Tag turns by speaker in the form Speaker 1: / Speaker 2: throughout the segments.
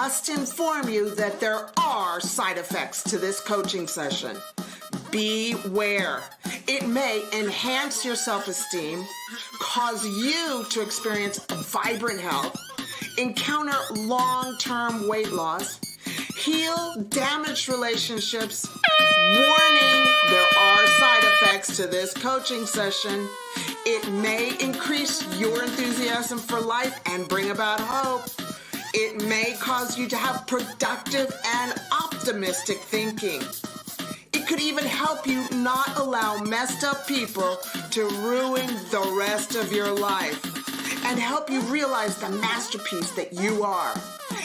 Speaker 1: must inform you that there are side effects to this coaching session. Beware. It may enhance your self-esteem, cause you to experience vibrant health, encounter long-term weight loss, heal damaged relationships. Warning, there are side effects to this coaching session. It may increase your enthusiasm for life and bring about hope. It may cause you to have productive and optimistic thinking. It could even help you not allow messed up people to ruin the rest of your life and help you realize the masterpiece that you are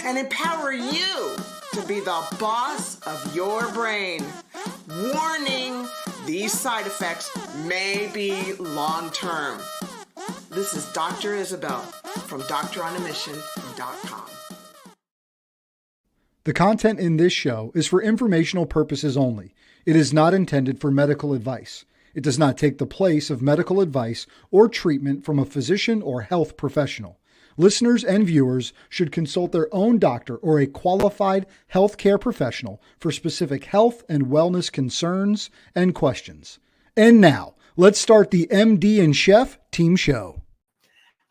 Speaker 1: and empower you to be the boss of your brain. Warning, these side effects may be long-term. This is Dr. Isabel from DoctorOnAMission.com.
Speaker 2: The content in this show is for informational purposes only. It is not intended for medical advice. It does not take the place of medical advice or treatment from a physician or health professional. Listeners and viewers should consult their own doctor or a qualified healthcare professional for specific health and wellness concerns and questions. And now, let's start the MD and Chef Team Show.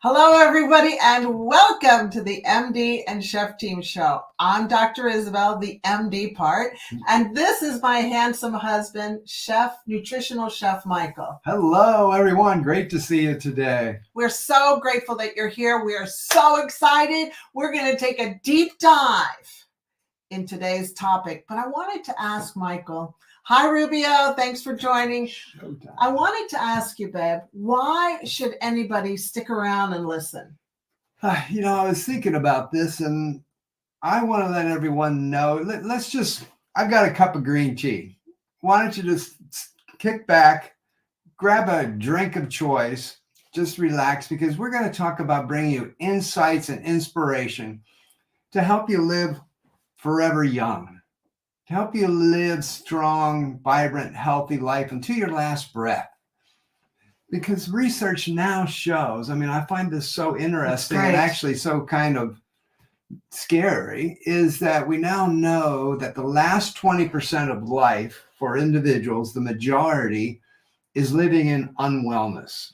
Speaker 1: Hello, everybody, and welcome to the MD and Chef Team Show. I'm Dr. Isabel, the MD part, and this is my handsome husband, Nutritional Chef Michael.
Speaker 3: Hello, everyone. Great to see you today.
Speaker 1: We're so grateful that you're here. We are so excited. We're going to take a deep dive in today's topic, but I wanted to ask Michael. Hi, Rubio. Thanks for joining.
Speaker 3: Showtime.
Speaker 1: I wanted to ask you, babe, why should anybody stick around and listen?
Speaker 3: I was thinking about this, and I want to let everyone know. I've got a cup of green tea. Why don't you just kick back, grab a drink of choice, just relax, because we're going to talk about bringing you insights and inspiration to help you live forever young. To help you live strong, vibrant, healthy life until your last breath. Because research now shows, I find this so interesting and actually so kind of scary, is that we now know that the last 20% of life for individuals, the majority, is living in unwellness.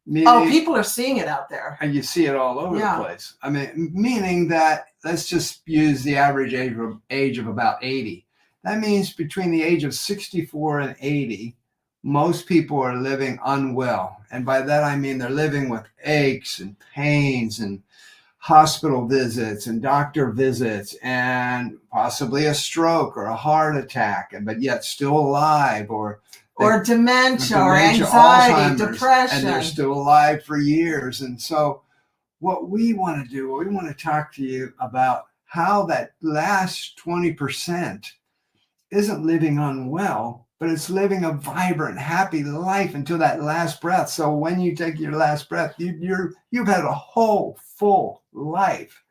Speaker 1: People are seeing it out there.
Speaker 3: And you see it all over the place. Meaning that, let's just use the average age of about 80. That means between the age of 64 and 80, most people are living unwell. And by that, I mean they're living with aches and pains and hospital visits and doctor visits and possibly a stroke or a heart attack, but yet still alive, or
Speaker 1: dementia or anxiety, depression.
Speaker 3: And they're still alive for years. And so what we want to talk to you about how that last 20% isn't living unwell, but it's living a vibrant, happy life until that last breath. So when you take your last breath, you've had a whole full life.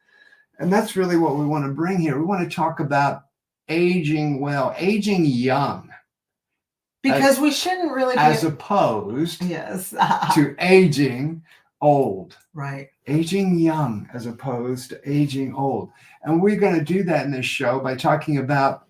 Speaker 3: And that's really what we want to bring here. We want to talk about aging well, aging young.
Speaker 1: Because we shouldn't really be...
Speaker 3: As opposed to aging old.
Speaker 1: Right.
Speaker 3: Aging young as opposed to aging old. And we're going to do that in this show by talking about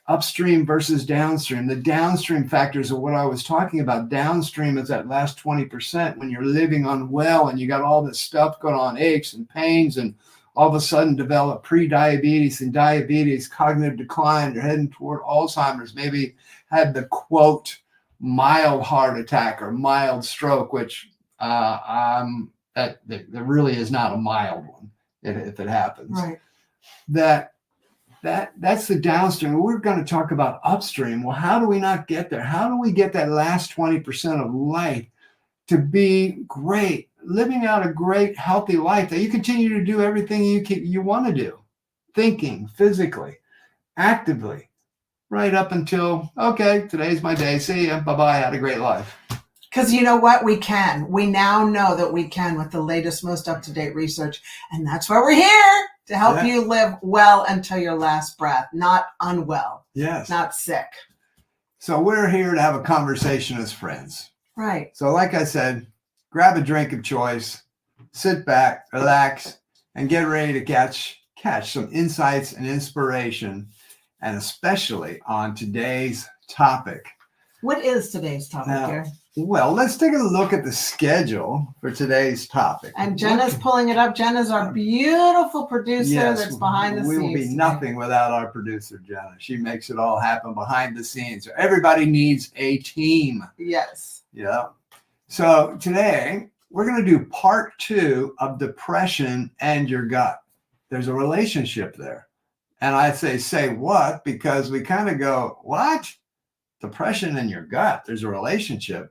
Speaker 3: upstream versus downstream. The downstream factors are what I was talking about. Downstream is that last 20% when you're living unwell and you got all this stuff going on, aches and pains, and all of a sudden develop pre-diabetes and diabetes, cognitive decline, you're heading toward Alzheimer's, maybe had the quote mild heart attack or mild stroke, which that really is not a mild one if it happens.
Speaker 1: Right.
Speaker 3: That's the downstream. We're going to talk about upstream. Well, how do we not get there? How do we get that last 20% of life to be great, living out a great, healthy life that you continue to do everything you want to do, thinking, physically, actively, right up until, okay, today's my day. See ya. Bye-bye. Had a great life.
Speaker 1: Because you know what? We can. We now know that we can with the latest, most up-to-date research. And that's why we're here, to help you live well until your last breath, not unwell.
Speaker 3: Yes.
Speaker 1: Not sick.
Speaker 3: So we're here to have a conversation as friends.
Speaker 1: Right.
Speaker 3: So like I said, grab a drink of choice, sit back, relax, and get ready to catch catch some insights and inspiration, and especially on today's topic.
Speaker 1: What is today's topic,
Speaker 3: Now,
Speaker 1: Gary?
Speaker 3: Well, let's take a look at the schedule for today's topic.
Speaker 1: And Jenna's pulling it up. Jenna's our beautiful producer that's behind the scenes.
Speaker 3: We will be nothing without our producer, Jenna. She makes it all happen behind the scenes. Everybody needs a team.
Speaker 1: Yes.
Speaker 3: Yeah. So today we're going to do part 2 of depression and your gut. There's a relationship there. And I say what? Because we kind of go, what? Depression and your gut. There's a relationship.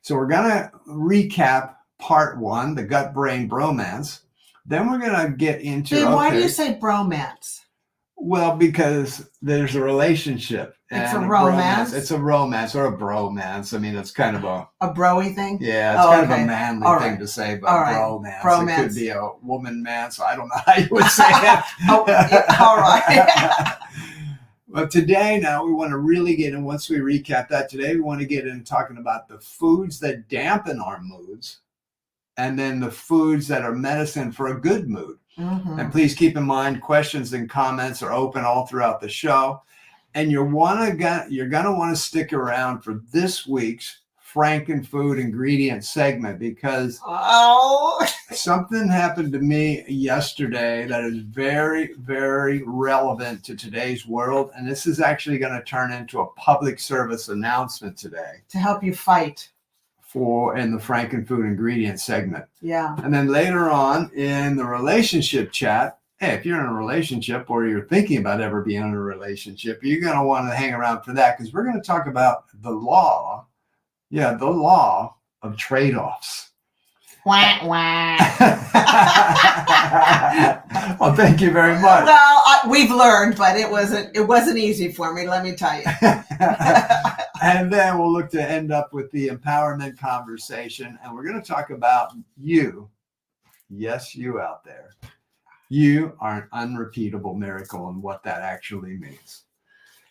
Speaker 3: So we're going to recap part 1, the gut-brain bromance. Then we're going to get into...
Speaker 1: Babe, why do you say bromance?
Speaker 3: Well, because there's a relationship.
Speaker 1: It's a romance?
Speaker 3: It's a romance or a bromance. I mean, it's kind of a
Speaker 1: broy thing?
Speaker 3: Yeah, it's kind of a manly thing to say, but bromance.
Speaker 1: Bromance.
Speaker 3: It could be a woman man, so I don't know how you would say it.
Speaker 1: All right.
Speaker 3: But today, now we want to really get in, once we recap that today, we want to get into talking about the foods that dampen our moods and then the foods that are medicine for a good mood.
Speaker 1: Mm-hmm.
Speaker 3: And please keep in mind, questions and comments are open all throughout the show. And you're going to want to stick around for this week's Frankenfood ingredient segment because something happened to me yesterday that is very, very relevant to today's world. And this is actually going to turn into a public service announcement today.
Speaker 1: To help you fight.
Speaker 3: In the Frankenfood ingredient segment.
Speaker 1: Yeah.
Speaker 3: And then later on in the relationship chat, hey, if you're in a relationship or you're thinking about ever being in a relationship, you're going to want to hang around for that because we're going to talk about the law of trade-offs.
Speaker 1: Wah, wah.
Speaker 3: Well, thank you very much.
Speaker 1: Well, we've learned, but it wasn't easy for me, let me tell you.
Speaker 3: And then we'll look to end up with the empowerment conversation, and we're going to talk about you. Yes, you out there. You are an unrepeatable miracle and what that actually means.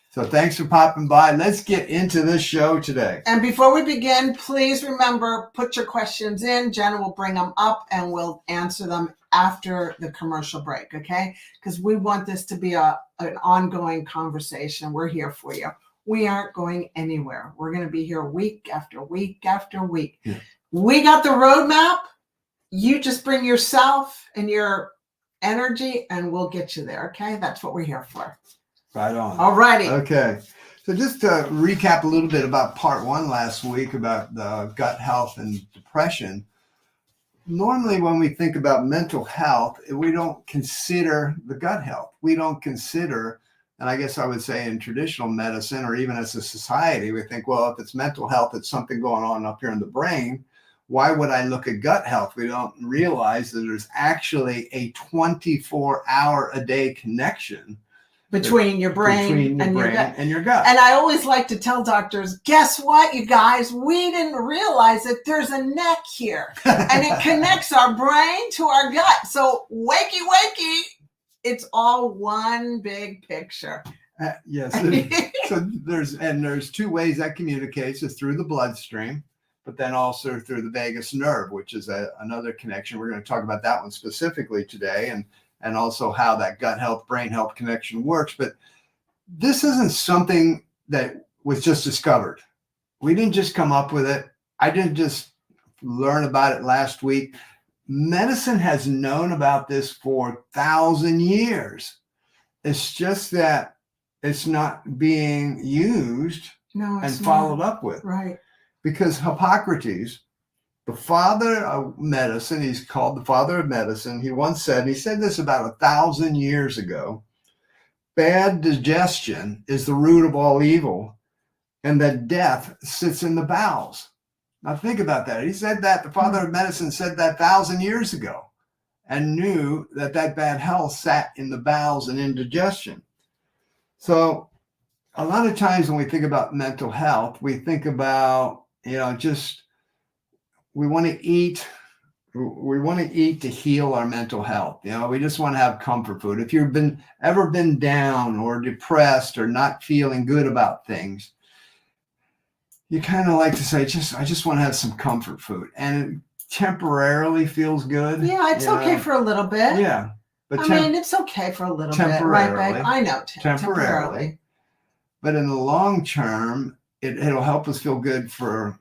Speaker 3: So thanks for popping by. Let's get into this show today.
Speaker 1: And before we begin, please remember, put your questions in. Jenna will bring them up and we'll answer them after the commercial break, okay? Because we want this to be an ongoing conversation. We're here for you. We aren't going anywhere. We're going to be here week after week after week. Yeah. We got the roadmap. You just bring yourself and your energy and we'll get you there, okay? That's what we're here for.
Speaker 3: Right on.
Speaker 1: All righty.
Speaker 3: Okay. So just to recap a little bit about part 1 last week about the gut health and depression. Normally when we think about mental health, we don't consider the gut health. We don't consider, and I guess I would say in traditional medicine or even as a society, we think, well, if it's mental health, it's something going on up here in the brain. Why would I look at gut health? We don't realize that there's actually a 24-hour-a-day connection
Speaker 1: between your brain
Speaker 3: and your gut.
Speaker 1: And I always like to tell doctors, guess what, you guys? We didn't realize that there's a neck here and it connects our brain to our gut. So wakey, wakey, it's all one big picture.
Speaker 3: Yes. So there's 2 ways that communicates is through the bloodstream, but then also through the vagus nerve, which is another connection. We're going to talk about that one specifically today. And also how that gut health, brain health connection works. But this isn't something that was just discovered. We didn't just come up with it. I didn't just learn about it last week. Medicine has known about this for 1,000 years. It's just that it's not being used and followed up with.
Speaker 1: Right.
Speaker 3: Because Hippocrates, the father of medicine, he's called the father of medicine. He once said, he said this about 1,000 years ago, bad digestion is the root of all evil, and that death sits in the bowels. Now think about that. He said that, the father of medicine said that 1,000 years ago and knew that bad health sat in the bowels and indigestion. So a lot of times when we think about mental health, we think about, we want to eat to heal our mental health. We just want to have comfort food. If you've ever been down or depressed or not feeling good about things, you kind of like to say, I just want to have some comfort food. And it temporarily feels good.
Speaker 1: Yeah, it's okay for a little bit.
Speaker 3: Yeah. But
Speaker 1: I mean, it's okay for a little bit, right, babe? I know, temporarily.
Speaker 3: But in the long term, it'll help us feel good for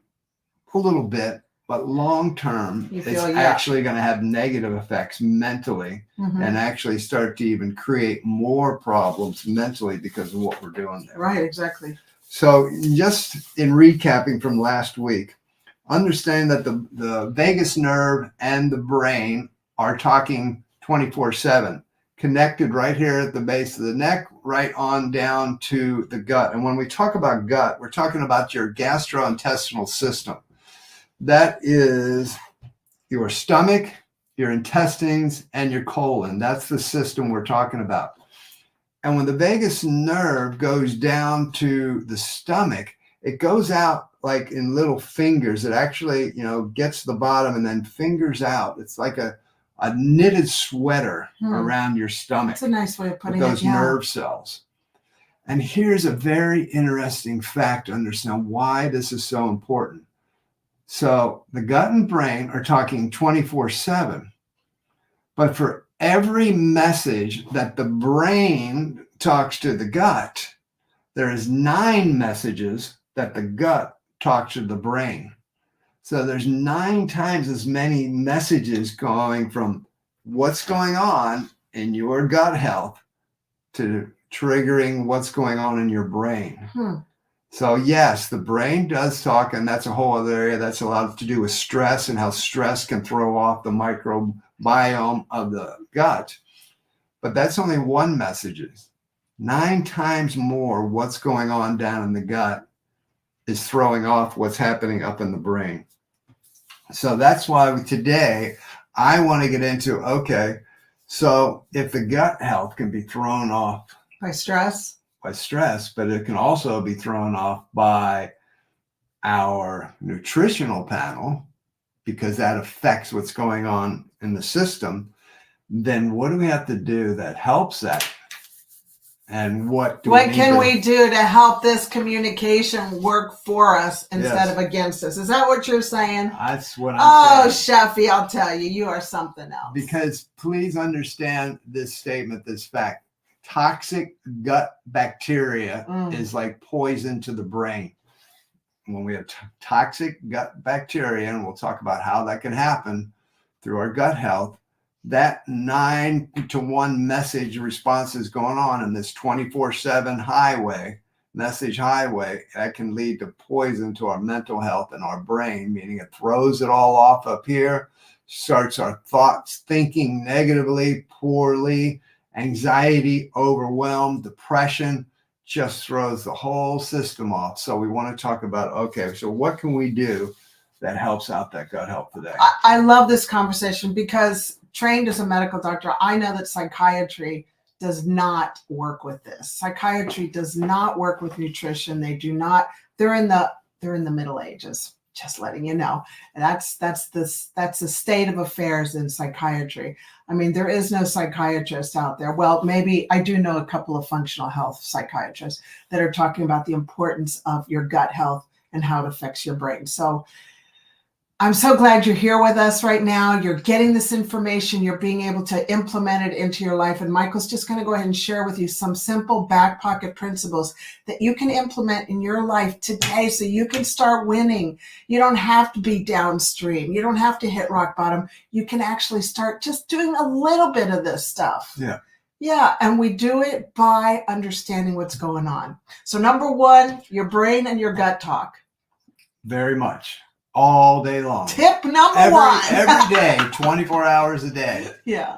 Speaker 3: a little bit. But long term, it's actually going to have negative effects mentally and actually start to even create more problems mentally because of what we're doing there.
Speaker 1: Right, exactly.
Speaker 3: So just in recapping from last week, understand that the vagus nerve and the brain are talking 24/7, connected right here at the base of the neck, right on down to the gut. And when we talk about gut, we're talking about your gastrointestinal system. That is your stomach, your intestines, and your colon. That's the system we're talking about. And when the vagus nerve goes down to the stomach, it goes out like in little fingers. It actually, gets to the bottom and then fingers out. It's like a knitted sweater around your stomach.
Speaker 1: That's a nice way of putting it.
Speaker 3: Those nerve cells. And here's a very interesting fact to understand why this is so important. So the gut and brain are talking 24/7, but for every message that the brain talks to the gut, there is 9 messages that the gut talks to the brain. So there's 9 times as many messages going from what's going on in your gut health to triggering what's going on in your brain. So yes, the brain does talk, and that's a whole other area that's a lot to do with stress and how stress can throw off the microbiome of the gut. But that's only one message. 9 times more what's going on down in the gut is throwing off what's happening up in the brain. So that's why today I want to get into, okay, so if the gut health can be thrown off
Speaker 1: by stress,
Speaker 3: but it can also be thrown off by our nutritional panel, because that affects what's going on in the system, then what do we have to do that helps that? And what
Speaker 1: can we do to help this communication work for us instead of against us? Is that what you're saying?
Speaker 3: That's what I'm saying.
Speaker 1: Chefy, I'll tell you, you are something else.
Speaker 3: Because please understand this statement, this fact. Toxic gut bacteria is like poison to the brain. When we have toxic gut bacteria, and we'll talk about how that can happen through our gut health, that 9-to-1 message response is going on in this 24/7 message highway, that can lead to poison to our mental health and our brain, meaning it throws it all off up here, starts our thoughts thinking negatively, poorly, anxiety, overwhelm, depression, just throws the whole system off. So we want to talk about, okay, so what can we do that helps out that gut health today?
Speaker 1: I love this conversation because trained as a medical doctor, I know that psychiatry does not work with this. Psychiatry does not work with nutrition. They do not. They're in the Middle Ages. Just letting you know. And that's the state of affairs in psychiatry. I mean, there is no psychiatrist out there. Well, maybe I do know a couple of functional health psychiatrists that are talking about the importance of your gut health and how it affects your brain. So I'm so glad you're here with us right now. You're getting this information. You're being able to implement it into your life. And Michael's just going to go ahead and share with you some simple back pocket principles that you can implement in your life today so you can start winning. You don't have to be downstream. You don't have to hit rock bottom. You can actually start just doing a little bit of this stuff.
Speaker 3: Yeah.
Speaker 1: Yeah, and we do it by understanding what's going on. So number 1, your brain and your gut talk.
Speaker 3: Very much. All day long.
Speaker 1: Tip number 1.
Speaker 3: Every day, 24 hours a day.
Speaker 1: Yeah.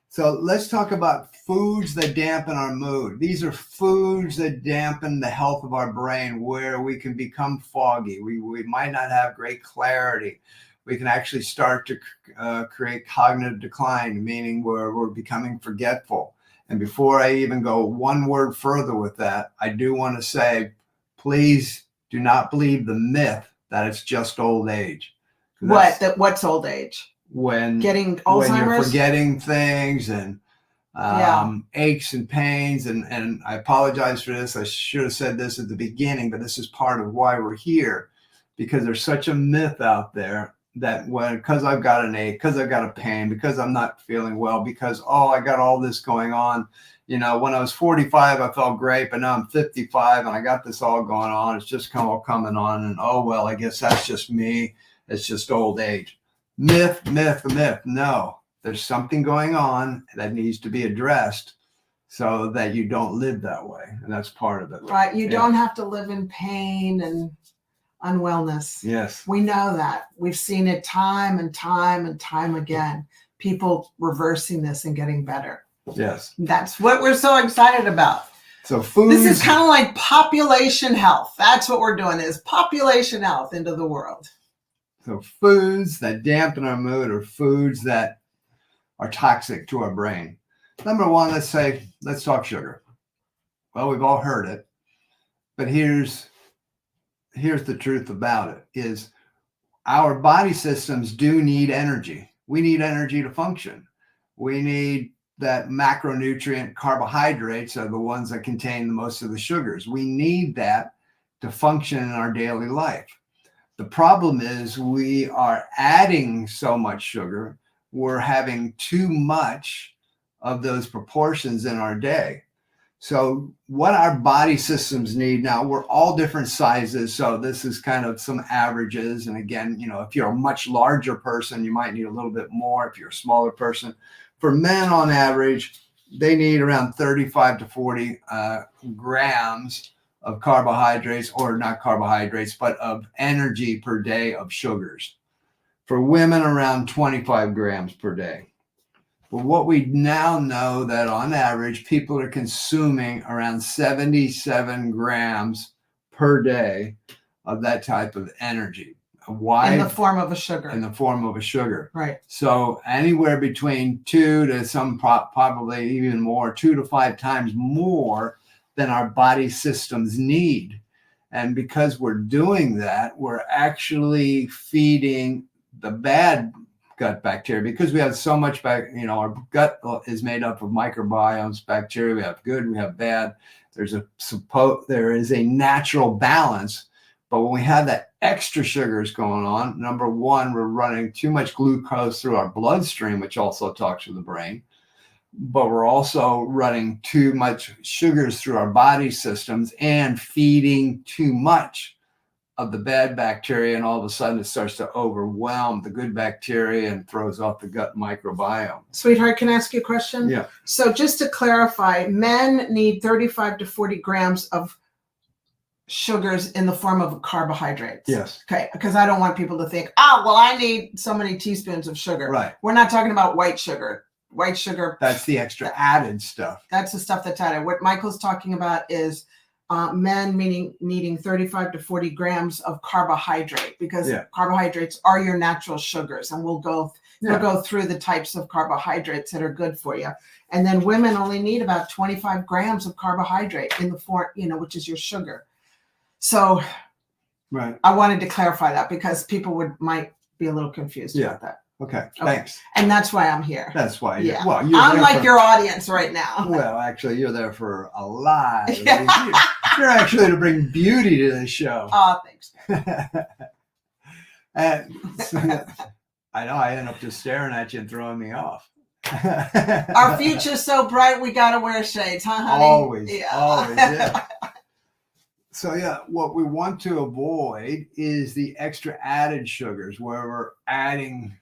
Speaker 3: So let's talk about foods that dampen our mood. These are foods that dampen the health of our brain, where we can become foggy. We might not have great clarity. We can actually start to create cognitive decline, meaning we're becoming forgetful. And before I even go one word further with that, I do want to say, please do not believe the myth that it's just old age.
Speaker 1: What's old age?
Speaker 3: When
Speaker 1: getting Alzheimer's?
Speaker 3: When you're forgetting things and aches and pains. And I apologize for this. I should have said this at the beginning, but this is part of why we're here, because there's such a myth out there that because I've got an ache, because I've got a pain, because I'm not feeling well, because, oh, I got all this going on. You know, when I was 45, I felt great, but now I'm 55 and I got this all going on. It's just all coming on. And, oh, well, I guess that's just me. It's just old age. Myth. No, there's something going on that needs to be addressed so that you don't live that way. And that's part of it.
Speaker 1: Right. You don't have to live in pain and unwellness.
Speaker 3: Yes.
Speaker 1: We know that. We've seen it time and time again. People reversing this and getting better.
Speaker 3: Yes.
Speaker 1: That's what we're so excited about.
Speaker 3: So food.
Speaker 1: This is kind of like population health. That's what we're doing, is population health into the world.
Speaker 3: So foods that dampen our mood are foods that are toxic to our brain. Number one, let's talk sugar. Well, we've all heard it, but here's the truth about it is our body systems do need energy. We need energy to function. We need that macronutrient carbohydrates are the ones that contain the most of the sugars. We need that to function in our daily life. The problem is we are adding so much sugar. We're having too much of those proportions in our day. So what our body systems need now, we're all different sizes. So this is kind of some averages. And again, you know, if you're a much larger person, you might need a little bit more. If you're a smaller person, for men on average, they need around 35 to 40 grams of carbohydrates, or not carbohydrates, but of energy per day of sugars. For women, around 25 grams per day. But what we now know that on average, people are consuming around 77 grams per day of that type of energy. Why?
Speaker 1: In the form of a sugar.
Speaker 3: In the form of a sugar.
Speaker 1: Right.
Speaker 3: So anywhere between 2 to some probably even more, 2 to 5 times more than our body systems need. And because we're doing that, we're actually feeding the bad gut bacteria, because we have so much our gut is made up of microbiomes, bacteria. We have good, we have bad. There is a natural balance. But when we have that extra sugars going on, number one, we're running too much glucose through our bloodstream, which also talks to the brain. But we're also running too much sugars through our body systems and feeding too much of the bad bacteria. And all of a sudden it starts to overwhelm the good bacteria and throws off the gut microbiome.
Speaker 1: Sweetheart, can I ask you a question?
Speaker 3: Yeah.
Speaker 1: So just to clarify, men need 35 to 40 grams of sugars in the form of carbohydrates.
Speaker 3: Yes.
Speaker 1: Okay. Because I don't want people to think, well, I need so many teaspoons of sugar.
Speaker 3: Right.
Speaker 1: We're not talking about white sugar. White sugar.
Speaker 3: That's the extra added stuff.
Speaker 1: That's the stuff that's added. What Michael's talking about is men needing 35 to 40 grams of carbohydrate, because carbohydrates are your natural sugars. And we'll go through the types of carbohydrates that are good for you. And then women only need about 25 grams of carbohydrate in the form, which is your sugar. So
Speaker 3: right.
Speaker 1: I wanted to clarify that because people might be a little confused about that.
Speaker 3: Okay, thanks.
Speaker 1: And that's why I'm here.
Speaker 3: That's why.
Speaker 1: Yeah.
Speaker 3: Well,
Speaker 1: I'm like your audience right now.
Speaker 3: Well, actually, you're there for a lot. You're actually to bring beauty to the show.
Speaker 1: Oh, thanks.
Speaker 3: And I know I end up just staring at you and throwing me off.
Speaker 1: Our future's so bright, we got to wear shades, huh, honey?
Speaker 3: Always, always, yeah. So what we want to avoid is the extra added sugars, where we're adding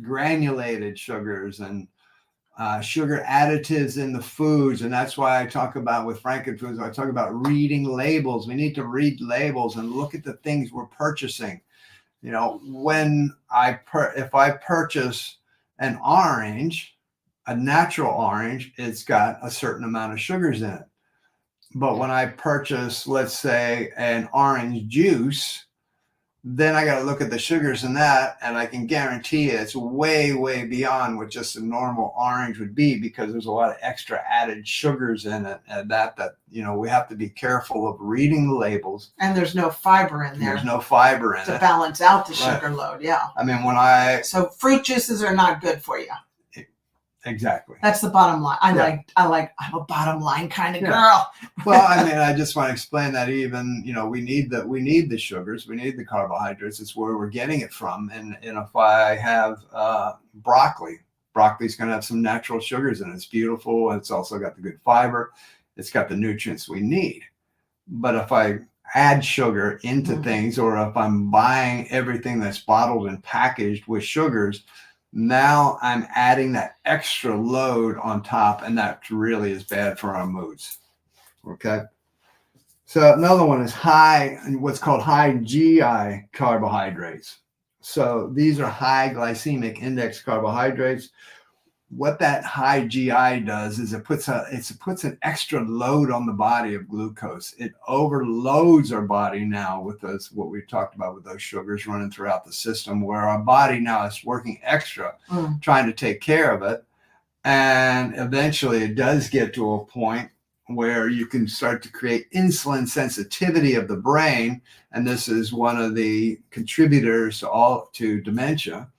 Speaker 3: granulated sugars and sugar additives in the foods. And that's why I talk about with Frankenfoods, I talk about reading labels. We need to read labels and look at the things we're purchasing. When if I purchase an orange, a natural orange, it's got a certain amount of sugars in it. But when I purchase, let's say, an orange juice, then I got to look at the sugars in that, and I can guarantee it's way, way beyond what just a normal orange would be, because there's a lot of extra added sugars in it, and that we have to be careful of reading the labels.
Speaker 1: And there's no fiber in there.
Speaker 3: There's no fiber in it
Speaker 1: to balance out the sugar load. Yeah.
Speaker 3: I mean,
Speaker 1: so fruit juices are not good for you.
Speaker 3: Exactly.
Speaker 4: That's the bottom line. I'm a bottom line kind of girl.
Speaker 3: Well, I mean, I just want to explain that even, we need the sugars, we need the carbohydrates. It's where we're getting it from. And if I have broccoli's going to have some natural sugars in it. It's beautiful. It's also got the good fiber. It's got the nutrients we need. But if I add sugar into things, or if I'm buying everything that's bottled and packaged with sugars, now I'm adding that extra load on top, and that really is bad for our moods. Okay. So another one is what's called high GI carbohydrates. So these are high glycemic index carbohydrates. What that high GI does is it puts an extra load on the body of glucose. It overloads our body now with what we talked about with those sugars running throughout the system, where our body now is working extra, trying to take care of it. And eventually it does get to a point where you can start to create insulin sensitivity of the brain. And this is one of the contributors to dementia.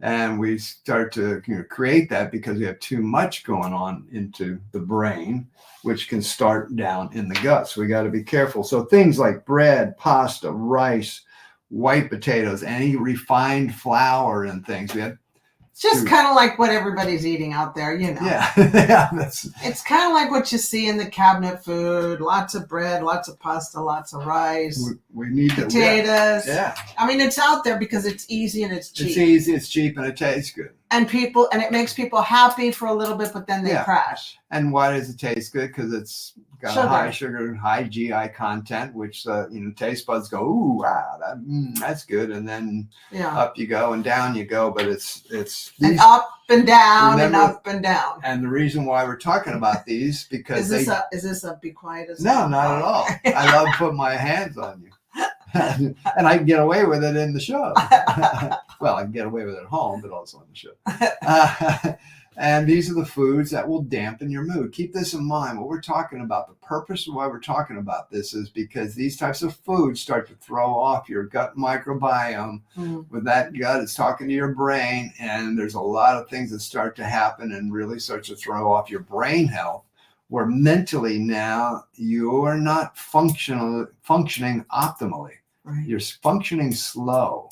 Speaker 3: And we start to create that because we have too much going on into the brain, which can start down in the gut. So we got to be careful. So things like bread, pasta, rice, white potatoes, any refined flour and things.
Speaker 4: It's just kind of like what everybody's eating out there,
Speaker 3: Yeah,
Speaker 4: it's kind of like what you see in the cabinet food. Lots of bread, lots of pasta, lots of rice.
Speaker 3: We need
Speaker 4: potatoes.
Speaker 3: Yeah.
Speaker 4: I mean, it's out there because it's easy and it's cheap.
Speaker 3: It's easy, it's cheap, and it tastes good.
Speaker 4: And it makes people happy for a little bit, but then they crash.
Speaker 3: And why does it taste good? Because it's got a high sugar, high GI content, which taste buds go, ooh, wow, that's good, and then up you go and down you go. But it's
Speaker 4: and up and down and up and down.
Speaker 3: And the reason why we're talking about these because
Speaker 4: is this a be quiet as
Speaker 3: no, not at all. I love putting my hands on you. And I can get away with it in the show. Well, I can get away with it at home, but also on the show. And these are the foods that will dampen your mood. Keep this in mind. What we're talking about, the purpose of why we're talking about this is because these types of foods start to throw off your gut microbiome. With that gut, it's talking to your brain, and there's a lot of things that start to happen and really start to throw off your brain health, where mentally now you're not functioning optimally. Right. You're functioning slow.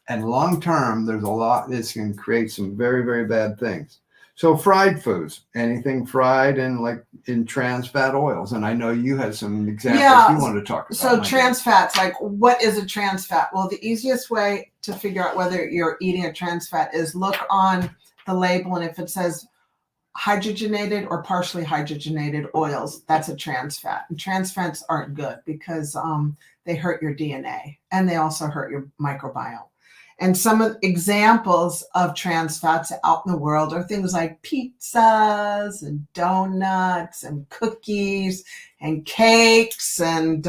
Speaker 3: And long term, there's a lot this can create some very, very bad things. So fried foods, anything fried in trans fat oils. And I know you had some examples you wanted to talk about.
Speaker 4: So trans fats, like what is a trans fat? Well, the easiest way to figure out whether you're eating a trans fat is look on the label, and if it says hydrogenated or partially hydrogenated oils, that's a trans fat. And trans fats aren't good because they hurt your DNA and they also hurt your microbiome. And some of the examples of trans fats out in the world are things like pizzas and donuts and cookies and cakes and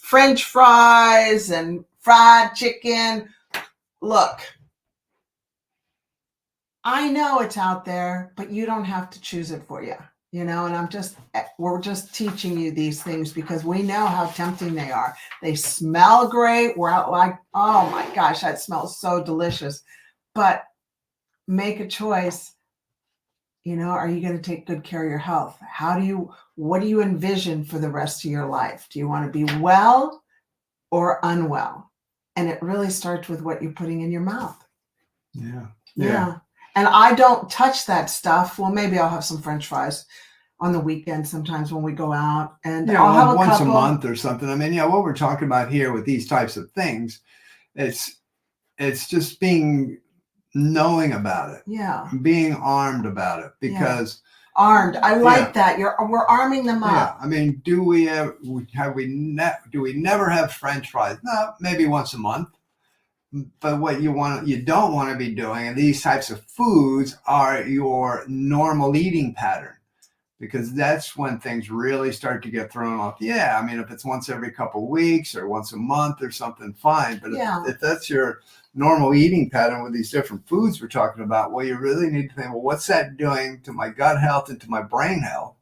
Speaker 4: French fries and fried chicken. Look, I know it's out there, but you don't have to choose it for you, and we're just teaching you these things because we know how tempting they are. They smell great. We're out like, oh my gosh, that smells so delicious. But make a choice. Are you going to take good care of your health? What do you envision for the rest of your life? Do you want to be well or unwell? And it really starts with what you're putting in your mouth. Yeah. And I don't touch that stuff. Well, maybe I'll have some French fries on the weekend sometimes when we go out. And I'll have
Speaker 3: once a month or something. I mean, what we're talking about here with these types of things, it's just knowing about it. Yeah. Being armed about it because...
Speaker 4: Armed. I like that. We're arming them up.
Speaker 3: Yeah. I mean, do we never have French fries? No, maybe once a month. But what you don't want to be doing, and these types of foods are your normal eating pattern, because that's when things really start to get thrown off. Yeah, I mean, if it's once every couple of weeks or once a month or something, fine. But if that's your normal eating pattern with these different foods we're talking about, well, you really need to think, well, what's that doing to my gut health and to my brain health?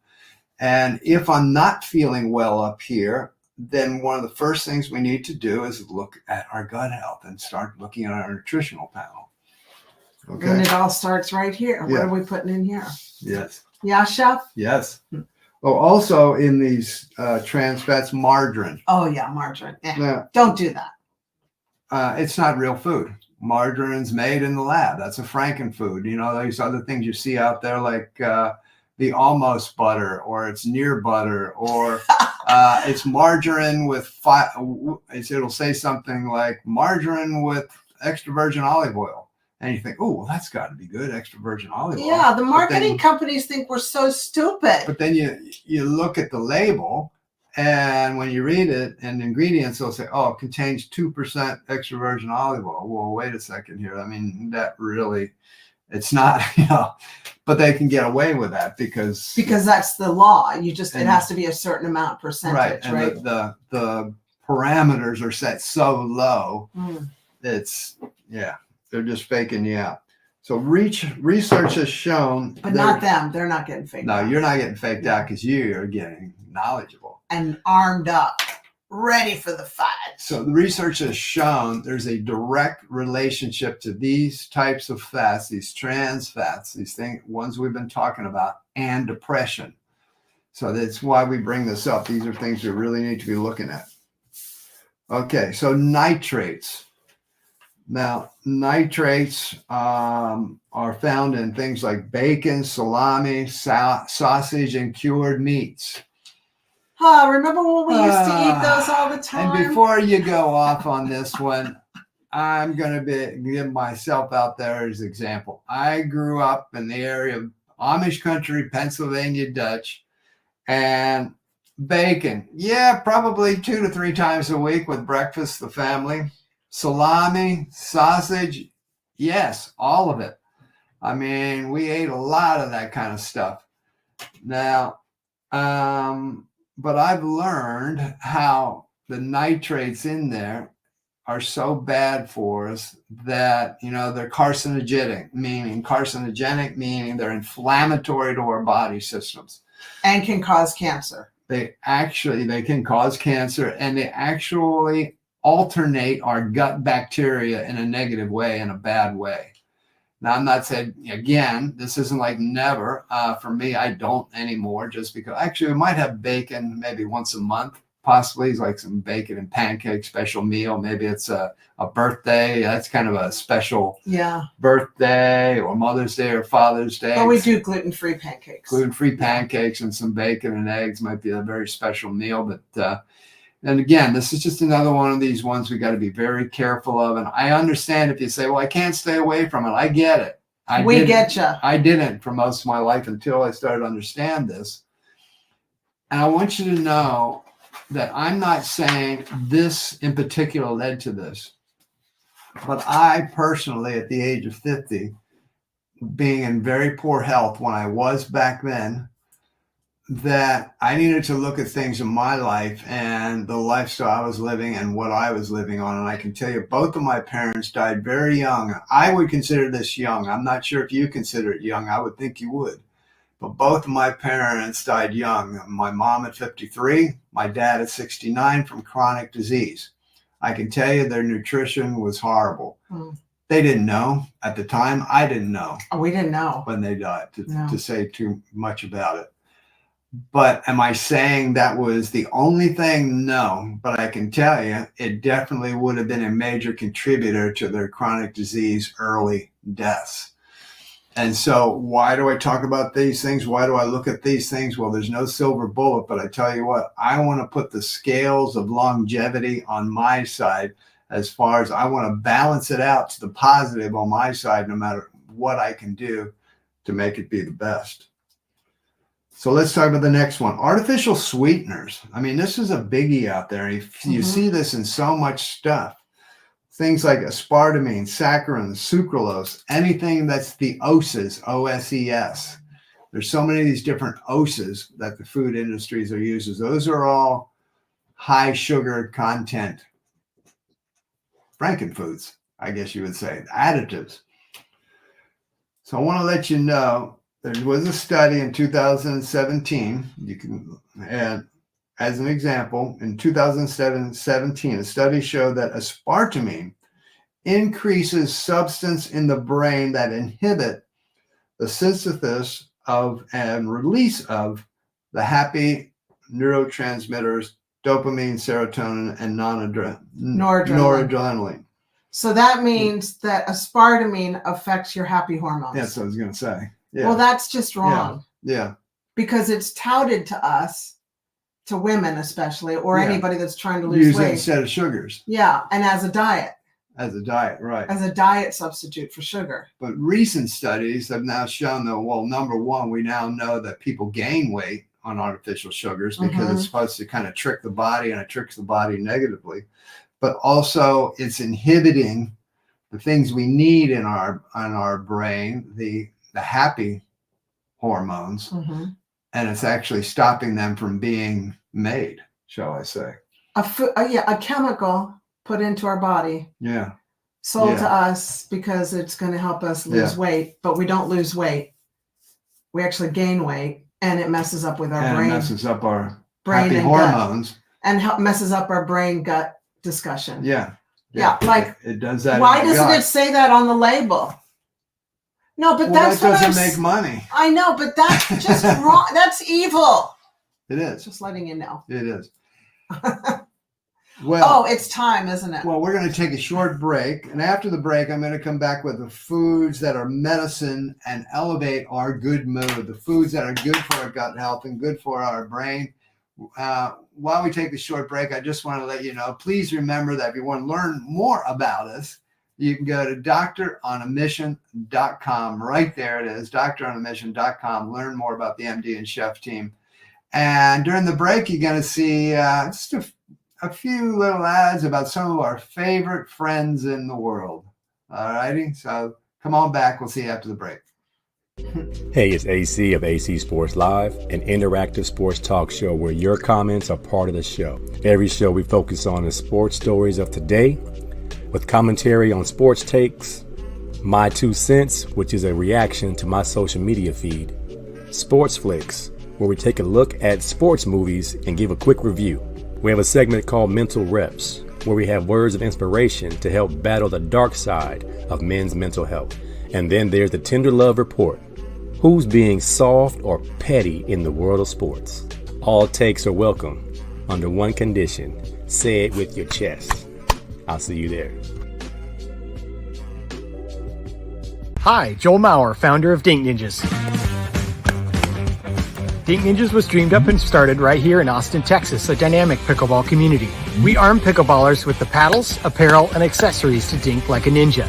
Speaker 3: And if I'm not feeling well up here, then one of the first things we need to do is look at our gut health and start looking at our nutritional panel. Okay.
Speaker 4: And it all starts right here. What
Speaker 3: Yeah.
Speaker 4: are we putting in here?
Speaker 3: Yes.
Speaker 4: Yeah, chef?
Speaker 3: Yes. Oh, also in these trans fats, margarine.
Speaker 4: Oh, yeah, margarine.
Speaker 3: Now,
Speaker 4: Don't do that.
Speaker 3: it's not real food. Margarine's made in the lab. That's a frankenfood. You know, these other things you see out there, like the almost butter, or it's near butter, or it's margarine with it'll say something like margarine with extra virgin olive oil. And you think, oh, well, that's got to be good, extra virgin olive oil.
Speaker 4: Yeah, the marketing companies think we're so stupid.
Speaker 3: But then you look at the label, and when you read it, and ingredients, they'll say, oh, it contains 2% extra virgin olive oil. Well, wait a second here. I mean, that really, it's not, you know, but they can get away with that because
Speaker 4: that's the law. It has to be a certain amount percentage,
Speaker 3: right?
Speaker 4: right?
Speaker 3: And the parameters are set so low, it's, yeah, they're just faking you out. So research has shown,
Speaker 4: but not them. They're not getting faked out.
Speaker 3: No, you're not getting faked out because you're getting knowledgeable
Speaker 4: and armed up, ready for the fight.
Speaker 3: So the research has shown there's a direct relationship to these types of fats, these trans fats, these ones we've been talking about, and depression. So that's why we bring this up. These are things we really need to be looking at. Okay, so nitrates. Now, nitrates are found in things like bacon, salami, sausage, and cured meats.
Speaker 4: Remember when we used to eat those all the time?
Speaker 3: And before you go off on this one, I'm going to give myself out there as an example. I grew up in the area of Amish country, Pennsylvania Dutch, and bacon. Yeah, probably 2 to 3 times a week with breakfast, the family. Salami, sausage, yes, all of it. I mean, we ate a lot of that kind of stuff. Now, but I've learned how the nitrates in there are so bad for us that, you know, they're carcinogenic, meaning they're inflammatory to our body systems.
Speaker 4: And can cause cancer.
Speaker 3: They can cause cancer, and they actually alternate our gut bacteria in a negative way, in a bad way. Now, I'm not saying, again, this isn't like never. For me, I don't anymore, just because actually we might have bacon maybe once a month, possibly. It's like some bacon and pancakes, special meal. Maybe it's a birthday. That's kind of a special birthday, or Mother's Day or Father's Day.
Speaker 4: But we do gluten-free pancakes.
Speaker 3: Gluten-free pancakes and some bacon and eggs might be a very special meal. But and again, this is just another one of these ones we got to be very careful of. And I understand if you say, well, I can't stay away from it. I get it.
Speaker 4: We get you.
Speaker 3: I didn't for most of my life until I started to understand this. And I want you to know that I'm not saying this in particular led to this. But I personally, at the age of 50, being in very poor health when I was back then, that I needed to look at things in my life and the lifestyle I was living and what I was living on. And I can tell you, both of my parents died very young. I would consider this young. I'm not sure if you consider it young. I would think you would. But both of my parents died young. My mom at 53, my dad at 69 from chronic disease. I can tell you their nutrition was horrible. They didn't know at the time. I didn't know.
Speaker 4: Oh, we didn't know
Speaker 3: when they died to say too much about it. But am I saying that was the only thing? No, but I can tell you it definitely would have been a major contributor to their chronic disease early deaths. And so why do I talk about these things? Why do I look at these things? Well, there's no silver bullet, but I tell you what, I want to put the scales of longevity on my side, as far as I want to balance it out to the positive on my side, no matter what I can do to make it be the best. So let's talk about the next one. Artificial sweeteners. I mean, this is a biggie out there. You see this in so much stuff. Things like aspartame, saccharin, sucralose, anything that's the OSEs, O-S-E-S. There's so many of these different OSEs that the food industries are using. Those are all high sugar content frankenfoods, I guess you would say, additives. So I want to let you know, there was a study in 2017, and as an example, in 2017, a study showed that aspartame increases substance in the brain that inhibit the synthesis of and release of the happy neurotransmitters, dopamine, serotonin, and noradrenaline.
Speaker 4: So that means that aspartame affects your happy hormones.
Speaker 3: That's what I was going to say. Yeah.
Speaker 4: Well, that's just wrong.
Speaker 3: Yeah.
Speaker 4: Because it's touted to us, to women especially, or anybody that's trying to lose
Speaker 3: Use
Speaker 4: weight.
Speaker 3: it instead of sugars.
Speaker 4: Yeah, and as a diet.
Speaker 3: As a diet, right.
Speaker 4: As a diet substitute for sugar.
Speaker 3: But recent studies have now shown that, well, number one, we now know that people gain weight on artificial sugars because it's supposed to kind of trick the body, and it tricks the body negatively. But also it's inhibiting the things we need in our brain, the happy hormones, and it's actually stopping them from being made, shall I say.
Speaker 4: A chemical put into our body.
Speaker 3: Yeah.
Speaker 4: Sold to us because it's going to help us lose weight, but we don't lose weight. We actually gain weight, and it messes up with our brain.
Speaker 3: It messes up our
Speaker 4: brain
Speaker 3: happy
Speaker 4: and
Speaker 3: hormones.
Speaker 4: Gut, and messes up our brain gut discussion.
Speaker 3: Yeah.
Speaker 4: Like
Speaker 3: it does that.
Speaker 4: Why doesn't it say that on the label? No, but that's
Speaker 3: that doesn't make money.
Speaker 4: I know, but that's just wrong. That's evil.
Speaker 3: It is.
Speaker 4: Just letting you know.
Speaker 3: It is. Well,
Speaker 4: it's time, isn't it?
Speaker 3: Well, we're going to take a short break, and after the break, I'm going to come back with the foods that are medicine and elevate our good mood, the foods that are good for our gut health and good for our brain. While we take the short break, I just want to let you know, please remember that if you want to learn more about us, you can go to doctoronamission.com. Right there it is, doctoronamission.com. Learn more about the MD and Chef team. And during the break, you're going to see just a few little ads about some of our favorite friends in the world. All righty. So come on back. We'll see you after the break.
Speaker 5: Hey, it's AC of AC Sports Live, an interactive sports talk show where your comments are part of the show. Every show we focus on the sports stories of today with commentary on sports takes, my 2 cents, which is a reaction to my social media feed, Sports Flicks, where we take a look at sports movies and give a quick review. We have a segment called Mental Reps, where we have words of inspiration to help battle the dark side of men's mental health. And then there's the Tender Love Report. Who's being soft or petty in the world of sports? All takes are welcome under one condition. Say it with your chest. I'll see you there.
Speaker 6: Hi, Joel Maurer, founder of Dink Ninjas. Dink Ninjas was dreamed up and started right here in Austin, Texas, a dynamic pickleball community. We arm pickleballers with the paddles, apparel, and accessories to dink like a ninja.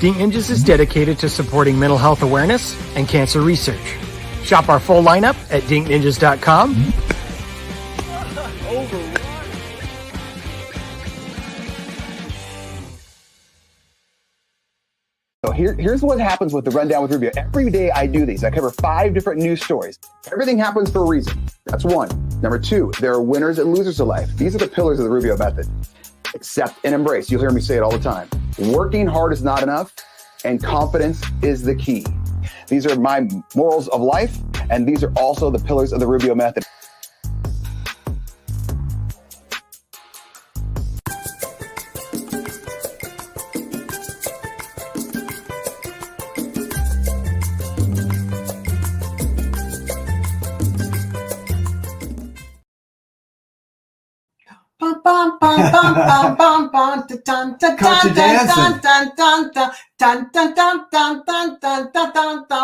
Speaker 6: Dink Ninjas is dedicated to supporting mental health awareness and cancer research. Shop our full lineup at dinkninjas.com.
Speaker 7: So here's what happens with the Rundown with Rubio. Every day I do these. I cover 5 different news stories. Everything happens for a reason. That's one. Number 2, there are winners and losers of life. These are the pillars of the Rubio method. Accept and embrace. You'll hear me say it all the time. Working hard is not enough, and confidence is the key. These are my morals of life, and these are also the pillars of the Rubio method.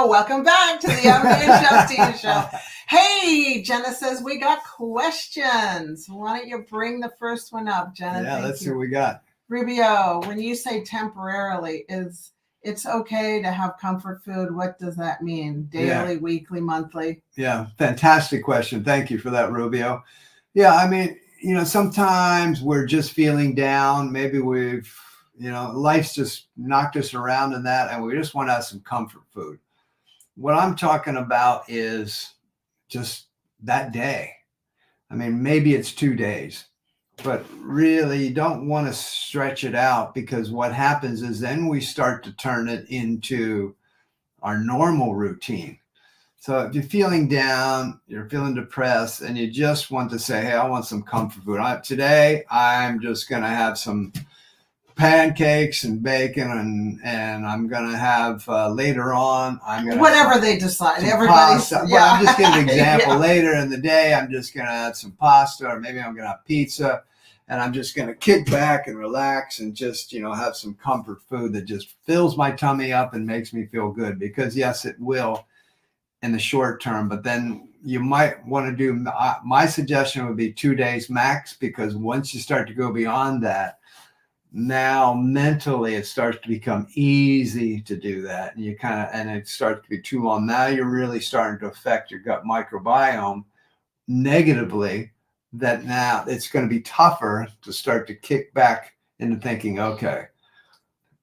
Speaker 4: Welcome back to the MD and Chef TV show. Hey, Jenna says we got questions. Why don't you bring the first one up, Jenna?
Speaker 3: Yeah, let's see what we got.
Speaker 4: Rubio, when you say temporarily, it's okay to have comfort food. What does that mean? Daily, weekly, monthly?
Speaker 3: Yeah, fantastic question. Thank you for that, Rubio. Yeah, I mean, sometimes we're just feeling down. Maybe life's just knocked us around in that, and we just want to have some comfort food. What I'm talking about is just that day. I mean, maybe it's 2 days, but really you don't want to stretch it out, because what happens is then we start to turn it into our normal routine. So if you're feeling down, you're feeling depressed, and you just want to say, hey, I want some comfort food. Today, I'm just going to have some pancakes and bacon, and I'm gonna have later on. I'm gonna
Speaker 4: whatever they decide.
Speaker 3: some
Speaker 4: Everybody's
Speaker 3: pasta.
Speaker 4: yeah.
Speaker 3: Well, I'm just giving an example.
Speaker 4: Yeah.
Speaker 3: Later in the day, I'm just gonna have some pasta, or maybe I'm gonna have pizza, and I'm just gonna kick back and relax and just have some comfort food that just fills my tummy up and makes me feel good. Because yes, it will in the short term, but then you might want to do. My suggestion would be 2 days max, because once you start to go beyond that, now mentally it starts to become easy to do that, and and it starts to be too long. Now you're really starting to affect your gut microbiome negatively, that now it's going to be tougher to start to kick back into thinking, okay,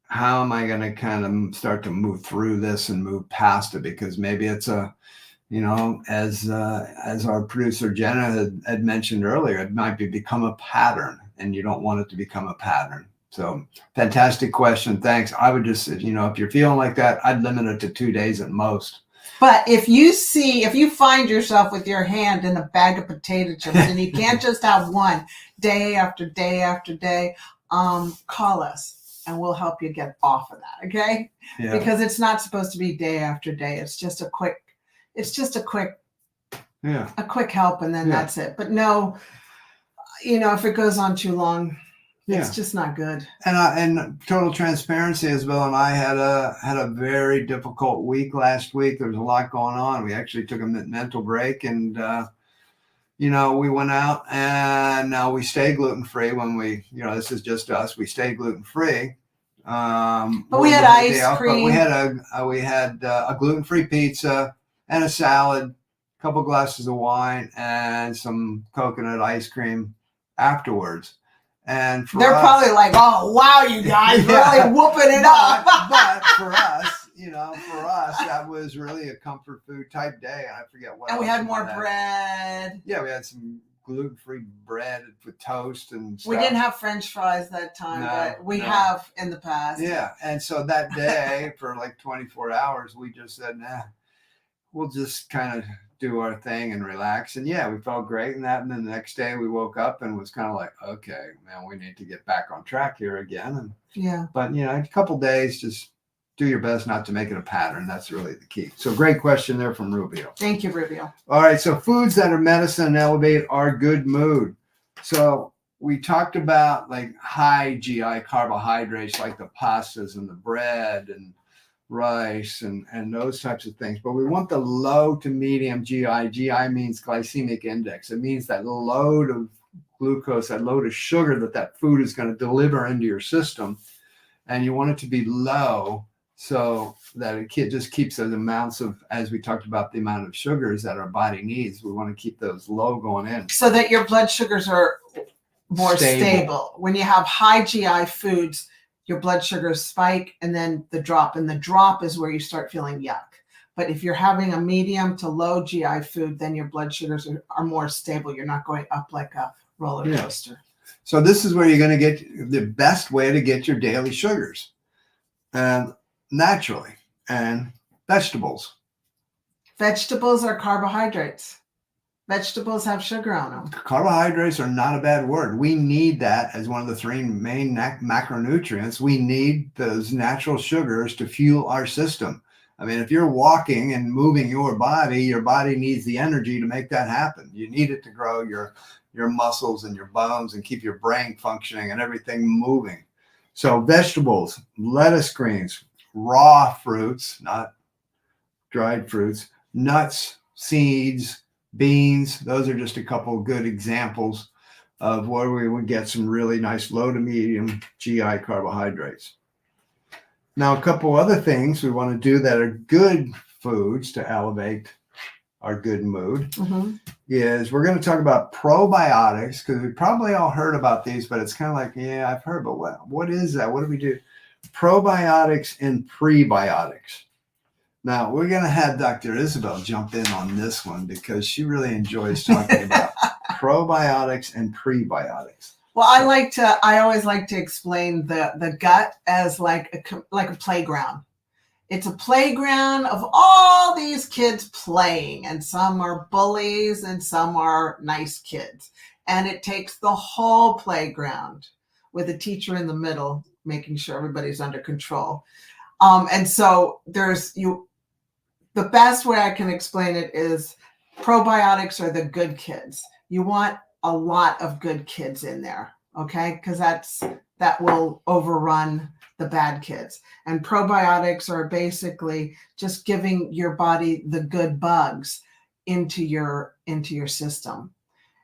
Speaker 3: how am I going to kind of start to move through this and move past it? Because maybe it's as our producer Jenna had mentioned earlier, it might become a pattern, and you don't want it to become a pattern. So fantastic question. Thanks. I would just, if you're feeling like that, I'd limit it to 2 days at most.
Speaker 4: But if you find yourself with your hand in a bag of potato chips and you can't just have one day after day after day, call us and we'll help you get off of that. Okay.
Speaker 3: Yeah.
Speaker 4: Because it's not supposed to be day after day. It's just a quick help, and then that's it. But no, if it goes on too long, it's just not good.
Speaker 3: And total transparency, Isabel and I had a very difficult week last week. There was a lot going on. We actually took a mental break, and we went out, and now we stay gluten-free when this is just us. We stay gluten-free.
Speaker 4: But we had ice cream.
Speaker 3: But we had a gluten-free pizza and a salad, a couple glasses of wine, and some coconut ice cream afterwards. And
Speaker 4: they're probably like, "Oh wow, you guys really whooping it up."
Speaker 3: But for us, that was really a comfort food type day. And I forget what.
Speaker 4: And we had more bread.
Speaker 3: Yeah, we had some gluten-free bread with toast and stuff.
Speaker 4: We didn't have French fries that time, but we have in the past.
Speaker 3: Yeah, and so that day for like 24 hours, we just said, "Nah, we'll just kind of do our thing and relax." And we felt great in that. And then the next day we woke up and was kind of like, okay, man, we need to get back on track here again. But a couple days, just do your best not to make it a pattern. That's really the key. So great question there from Rubio.
Speaker 4: Thank you, Rubio.
Speaker 3: All right. So foods that are medicine and elevate our good mood. So we talked about like high GI carbohydrates, like the pastas and the bread and rice and those types of things, but we want the low to medium GI. GI means glycemic index. It means that load of glucose, that load of sugar that food is going to deliver into your system, and you want it to be low so that it just keeps those amounts of, as we talked about, the amount of sugars that our body needs. We want to keep those low going in,
Speaker 4: so that your blood sugars are more stable. When you have high GI foods, your blood sugars spike, and then the drop is where you start feeling yuck. But if you're having a medium to low GI food, then your blood sugars are more stable. You're not going up like a roller coaster.
Speaker 3: So this is where you're going to get the best way to get your daily sugars, naturally, and vegetables.
Speaker 4: Vegetables are carbohydrates. Vegetables have sugar on them.
Speaker 3: Carbohydrates are not a bad word. We need that as one of the three main macronutrients. We need those natural sugars to fuel our system. I mean, if you're walking and moving your body needs the energy to make that happen. You need it to grow your muscles and your bones and keep your brain functioning and everything moving. So vegetables, lettuce greens, raw fruits, not dried fruits, nuts, seeds, beans. Those are just a couple of good examples of where we would get some really nice low to medium GI carbohydrates. Now, a couple other things we want to do that are good foods to elevate our good mood is we're going to talk about probiotics, because we probably all heard about these, but it's kind of like, yeah, I've heard, but what is that? What do we do? Probiotics and prebiotics. Now, we're going to have Dr. Isabel jump in on this one because she really enjoys talking about probiotics and prebiotics.
Speaker 4: Well, I always like to explain the gut as like a playground. It's a playground of all these kids playing, and some are bullies and some are nice kids. And it takes the whole playground with a teacher in the middle making sure everybody's under control. And so the best way I can explain it is probiotics are the good kids. You want a lot of good kids in there, okay? Because that will overrun the bad kids. And probiotics are basically just giving your body the good bugs into your system.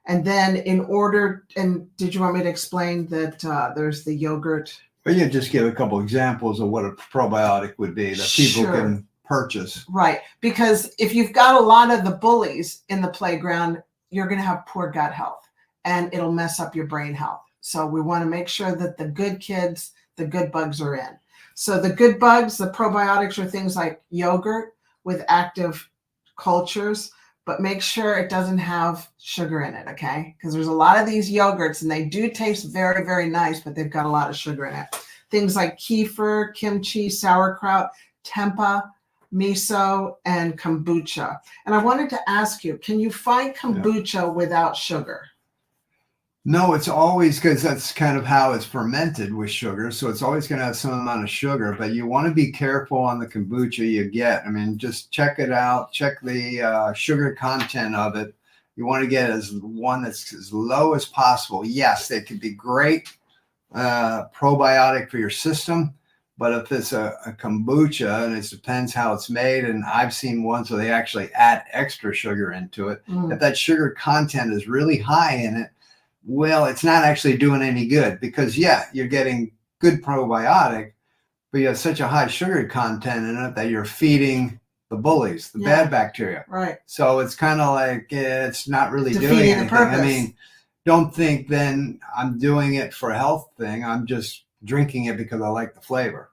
Speaker 4: And then and did you want me to explain that there's the yogurt?
Speaker 3: Well, you just give a couple examples of what a probiotic would be that people
Speaker 4: Sure.
Speaker 3: can purchase.
Speaker 4: Right. Because if you've got a lot of the bullies in the playground, you're going to have poor gut health and it'll mess up your brain health. So we want to make sure that the good kids, the good bugs are in. So the good bugs, the probiotics are things like yogurt with active cultures, but make sure it doesn't have sugar in it, okay? Because there's a lot of these yogurts and they do taste very, very nice, but they've got a lot of sugar in it. Things like kefir, kimchi, sauerkraut, tempeh, miso, and kombucha. And I wanted to ask you, can you find kombucha without sugar?
Speaker 3: No, it's always, because that's kind of how it's fermented with sugar. So it's always going to have some amount of sugar, but you want to be careful on the kombucha you get. I mean, just check it out. Check the sugar content of it. You want to get one that's as low as possible. Yes, they can be great probiotic for your system, but if it's a kombucha, and it depends how it's made, and I've seen ones where they actually add extra sugar into it. If that sugar content is really high in it, well, it's not actually doing any good, because you're getting good probiotic, but you have such a high sugar content in it that you're feeding the bullies, the bad bacteria.
Speaker 4: Right.
Speaker 3: So it's kind of like it's not really
Speaker 4: Defeating
Speaker 3: doing
Speaker 4: the
Speaker 3: anything.
Speaker 4: purpose.
Speaker 3: I mean, don't think then I'm doing it for a health thing. I'm just drinking it because I like the flavor.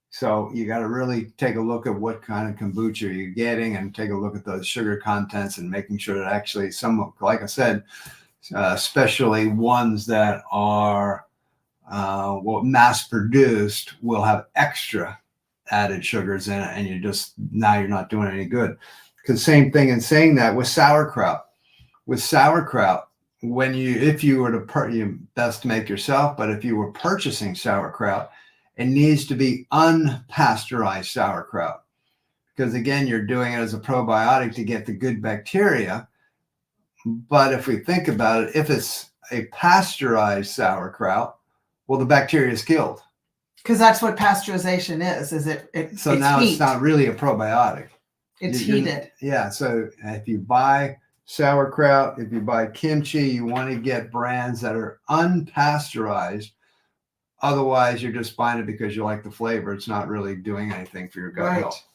Speaker 3: So you got to really take a look at what kind of kombucha you're getting, and take a look at those sugar contents, and making sure that actually like I said, especially ones that are mass produced will have extra added sugars in it, and you're not doing any good. Because same thing in saying that with sauerkraut. With sauerkraut, if you were to best to make yourself, but if you were purchasing sauerkraut, it needs to be unpasteurized sauerkraut, because again, you're doing it as a probiotic to get the good bacteria. But if we think about it, if it's a pasteurized sauerkraut, well, the bacteria is killed.
Speaker 4: Because that's what pasteurization is
Speaker 3: So now
Speaker 4: heat.
Speaker 3: it's not really a probiotic.
Speaker 4: It's heated.
Speaker 3: Yeah. So if you buy sauerkraut, if you buy kimchi, you want to get brands that are unpasteurized. Otherwise, you're just buying it because you like the flavor. It's not really doing anything for your gut health.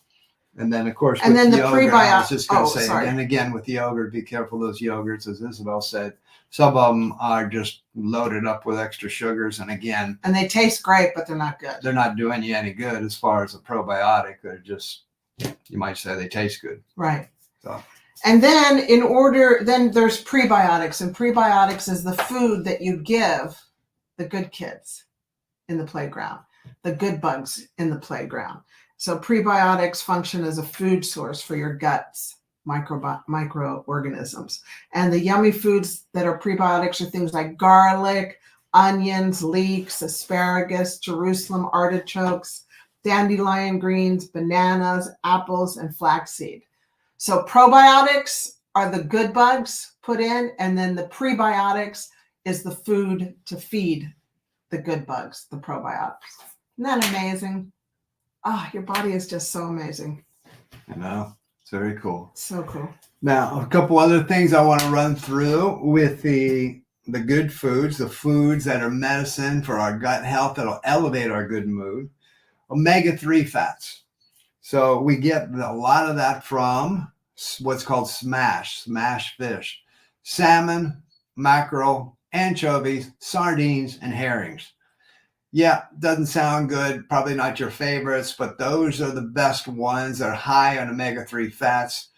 Speaker 3: And then, of course, with the yogurt, I was just going to say, and again, with the yogurt, be careful those yogurts, as Isabel said. Some of them are just loaded up with extra sugars. And again,
Speaker 4: and they taste great, but they're not good.
Speaker 3: They're not doing you any good as far as a probiotic. They're just, you might say they taste good.
Speaker 4: Right.
Speaker 3: So.
Speaker 4: And then then there's prebiotics, and prebiotics is the food that you give the good kids in the playground, the good bugs in the playground. So prebiotics function as a food source for your guts, microorganisms. And the yummy foods that are prebiotics are things like garlic, onions, leeks, asparagus, Jerusalem artichokes, dandelion greens, bananas, apples, and flaxseed. So probiotics are the good bugs put in, and then the prebiotics is the food to feed the good bugs, the probiotics. Isn't that amazing? Your body is just so amazing.
Speaker 3: I know. It's very cool.
Speaker 4: So cool.
Speaker 3: Now, a couple other things I want to run through with the good foods, the foods that are medicine for our gut health that'll elevate our good mood. Omega-3 fats. So we get a lot of that from what's called smash fish, salmon, mackerel, anchovies, sardines, and herrings. Yeah, doesn't sound good. Probably not your favorites, but those are the best ones that are high on omega-3 fats.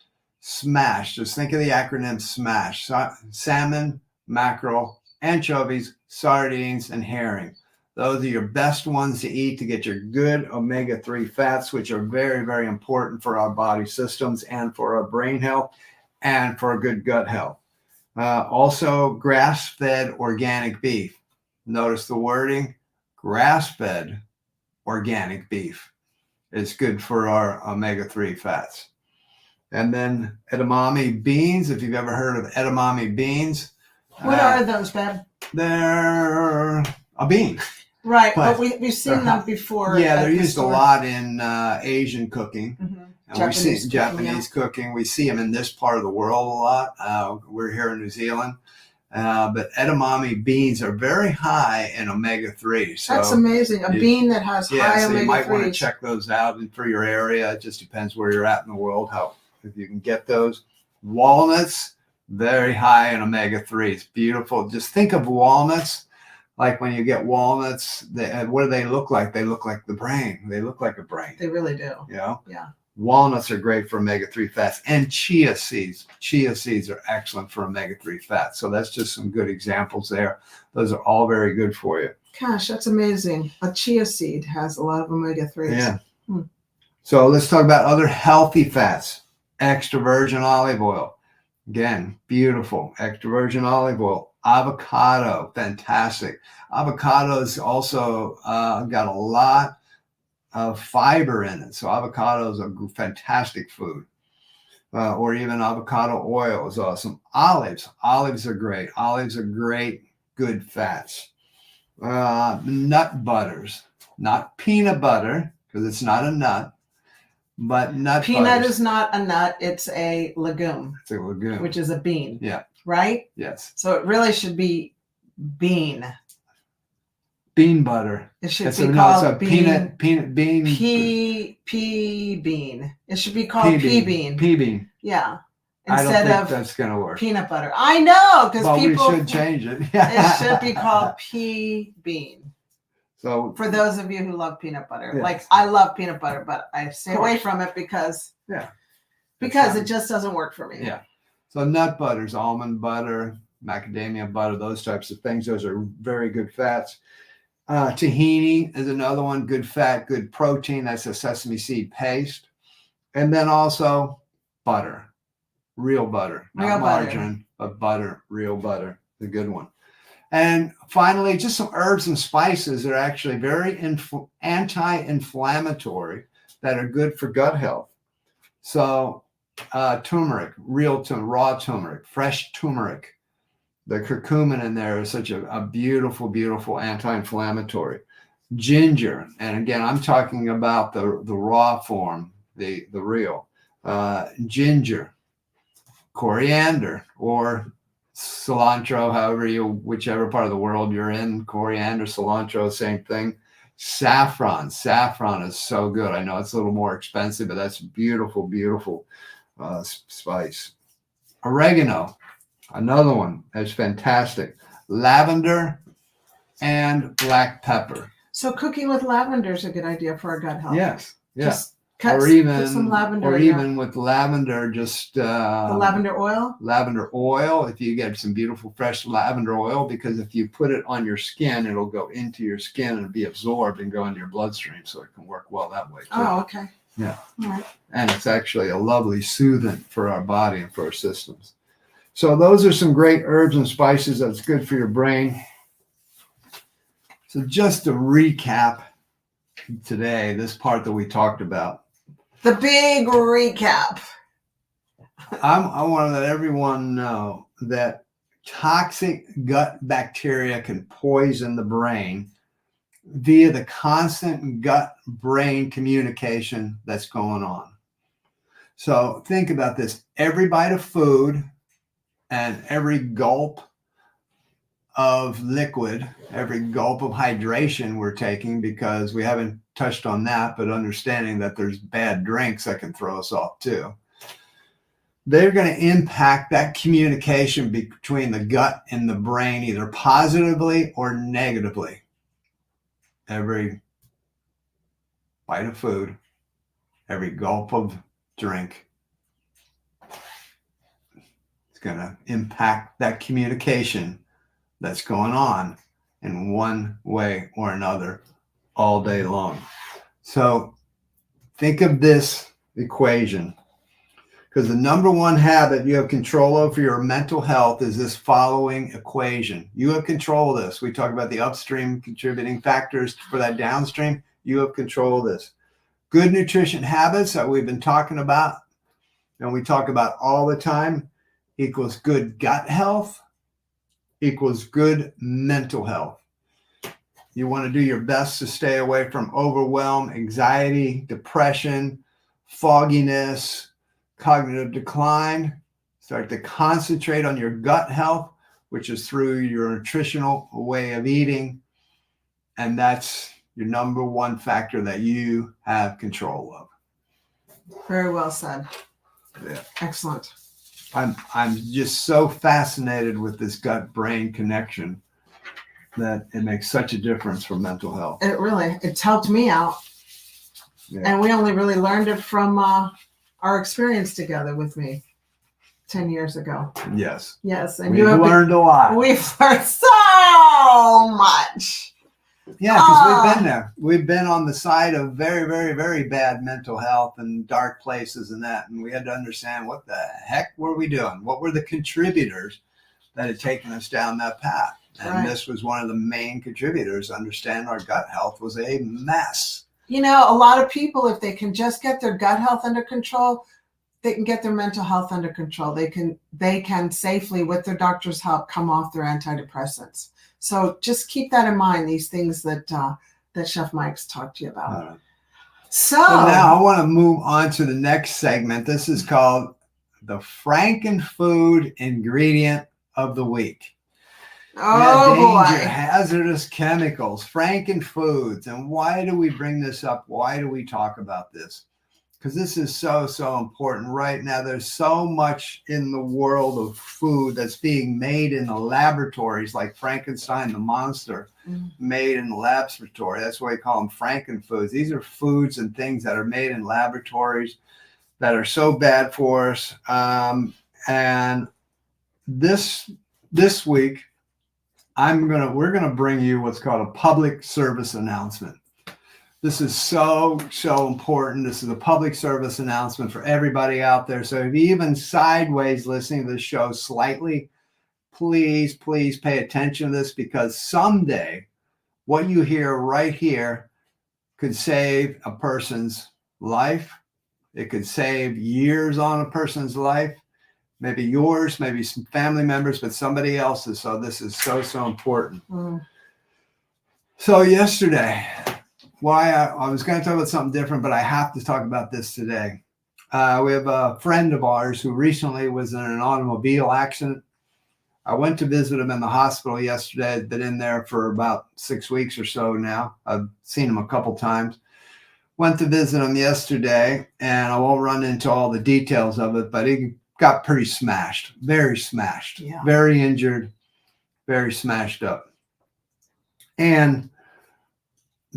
Speaker 3: SMASH. Just think of the acronym SMASH. Salmon, mackerel, anchovies, sardines, and herring. Those are your best ones to eat to get your good omega-3 fats, which are very, very important for our body systems and for our brain health and for a good gut health. Also, grass-fed organic beef. Notice the wording, grass-fed organic beef. It's good for our omega-3 fats. And then edamame beans, if you've ever heard of edamame beans.
Speaker 4: What are those, Beb?
Speaker 3: They're a bean.
Speaker 4: Right, but we've seen them before.
Speaker 3: Yeah, they're used a lot in Asian cooking.
Speaker 4: Mm-hmm.
Speaker 3: And Japanese cooking. We see them in this part of the world a lot. We're here in New Zealand. But edamame beans are very high in omega-3. So
Speaker 4: that's amazing. A bean that has high omega-3.
Speaker 3: So you might want to check those out for your area. It just depends where you're at in the world, if you can get those. Walnuts, very high in omega-3. It's beautiful. Just think of walnuts. Like when you get walnuts, what do they look like? They look like the brain. They look like a brain.
Speaker 4: They really do.
Speaker 3: Yeah.
Speaker 4: Yeah.
Speaker 3: Walnuts are great for omega-3 fats, and chia seeds. Chia seeds are excellent for omega-3 fats. So that's just some good examples there. Those are all very good for you.
Speaker 4: Gosh, that's amazing. A chia seed has a lot of omega-3s.
Speaker 3: Yeah. So let's talk about other healthy fats. Extra virgin olive oil. Again, beautiful. Extra virgin olive oil. Avocado, fantastic. Avocados also got a lot of fiber in it. So avocados are fantastic food. Or even avocado oil is awesome. Olives are great. Olives are great, good fats. Nut butters, not peanut butter, because it's not a nut, but nut
Speaker 4: Peanut
Speaker 3: butters.
Speaker 4: is not a nut. It's a legume.
Speaker 3: It's a legume.
Speaker 4: Which is a bean.
Speaker 3: Yeah.
Speaker 4: Right?
Speaker 3: Yes.
Speaker 4: So it really should be bean.
Speaker 3: Bean butter.
Speaker 4: It should be called bean.
Speaker 3: Peanut bean.
Speaker 4: Pea bean. It should be called pea bean.
Speaker 3: Pea bean.
Speaker 4: Yeah.
Speaker 3: I don't
Speaker 4: Instead
Speaker 3: think
Speaker 4: of
Speaker 3: that's going to work.
Speaker 4: peanut butter. I know, because
Speaker 3: But
Speaker 4: people.
Speaker 3: we should change it.
Speaker 4: It should be called pea bean.
Speaker 3: So
Speaker 4: for those of you who love peanut butter,
Speaker 3: yes.
Speaker 4: like I love peanut butter, but I stay away from it because it just doesn't work for me.
Speaker 3: Yeah. So nut butters, almond butter, macadamia butter, those types of things. Those are very good fats. Tahini is another one. Good fat, good protein. That's a sesame seed paste. And then also butter, real butter, not margarine, but butter, real butter, the good one. And finally, just some herbs and spices that are actually very anti-inflammatory that are good for gut health. So turmeric, real turmeric, raw turmeric, fresh turmeric. The curcumin in there is such a beautiful, beautiful anti-inflammatory. Ginger, and again, I'm talking about the raw form, the real. Ginger, coriander, or cilantro, whichever part of the world you're in, coriander, cilantro, same thing. Saffron is so good. I know it's a little more expensive, but that's beautiful, beautiful spice. Oregano, another one that's fantastic. Lavender and black pepper.
Speaker 4: So cooking with lavender is a good idea for our gut health.
Speaker 3: Yes, yes.
Speaker 4: Put some lavender
Speaker 3: or
Speaker 4: in
Speaker 3: even with lavender, just
Speaker 4: the lavender oil.
Speaker 3: Lavender oil, if you get some beautiful fresh lavender oil, because if you put it on your skin, it'll go into your skin and be absorbed and go into your bloodstream, so it can work well that way too.
Speaker 4: Oh, okay.
Speaker 3: Yeah.
Speaker 4: All right.
Speaker 3: And it's actually a lovely soothant for our body and for our systems. So those are some great herbs and spices that's good for your brain. So just to recap today, this part that we talked about.
Speaker 4: The big recap.
Speaker 3: I want to let everyone know that toxic gut bacteria can poison the brain via the constant gut-brain communication that's going on. So think about this. Every bite of food and every gulp of liquid, every gulp of hydration we're taking, because we haven't touched on that, but understanding that there's bad drinks that can throw us off too. They're going to impact that communication between the gut and the brain, either positively or negatively. Every bite of food, every gulp of drink, it's going to impact that communication that's going on in one way or another all day long. So think of this equation. Because the number one habit you have control over your mental health is this following equation. You have control of this. We talk about the upstream contributing factors for that downstream. You have control of this. Good nutrition habits that we've been talking about, and we talk about all the time, equals good gut health, equals good mental health. You want to do your best to stay away from overwhelm, anxiety, depression, fogginess, cognitive decline. Start to concentrate on your gut health, which is through your nutritional way of eating. And that's your number one factor that you have control of.
Speaker 4: Very well said.
Speaker 3: Yeah.
Speaker 4: Excellent.
Speaker 3: I'm just so fascinated with this gut-brain connection that it makes such a difference for mental health.
Speaker 4: It's helped me out.
Speaker 3: Yeah.
Speaker 4: And we only really learned it from our experience together with me 10 years ago.
Speaker 3: Yes.
Speaker 4: Yes. And
Speaker 3: We've learned a lot.
Speaker 4: We've learned so much.
Speaker 3: Yeah, because we've been there. We've been on the side of very, very, very bad mental health and dark places and that. And we had to understand what the heck were we doing? What were the contributors that had taken us down that path? And This was one of the main contributors. Understand our gut health was a mess.
Speaker 4: You know, a lot of people, if they can just get their gut health under control, they can get their mental health under control. They can safely, with their doctor's help, come off their antidepressants. So just keep that in mind, these things that Chef Mike's talked to you about. So
Speaker 3: now I want to move on to the next segment. This is called the Frankenfood ingredient of the week.
Speaker 4: Oh, boy.
Speaker 3: Hazardous chemicals, Frankenfoods. And why do we bring this up? Why do we talk about this? Because this is so, so important right now. There's so much in the world of food that's being made in the laboratories, like Frankenstein, the monster, made in the laboratory. That's why we call them Frankenfoods. These are foods and things that are made in laboratories that are so bad for us. And this week, we're gonna bring you what's called a public service announcement. This is so, so important. This is a public service announcement for everybody out there. So if you even sideways listening to this show slightly, please, please pay attention to this, because someday what you hear right here could save a person's life. It could save years on a person's life. Maybe yours, maybe some family members, but somebody else's. So this is so, so important. So yesterday, I was going to talk about something different, but I have to talk about this today. We have a friend of ours who recently was in an automobile accident. I went to visit him in the hospital yesterday. I'd been in there for about 6 weeks or so now. I've seen him a couple times. Went to visit him yesterday, and I won't run into all the details of it, but he got pretty smashed, very smashed, very injured, very smashed up. And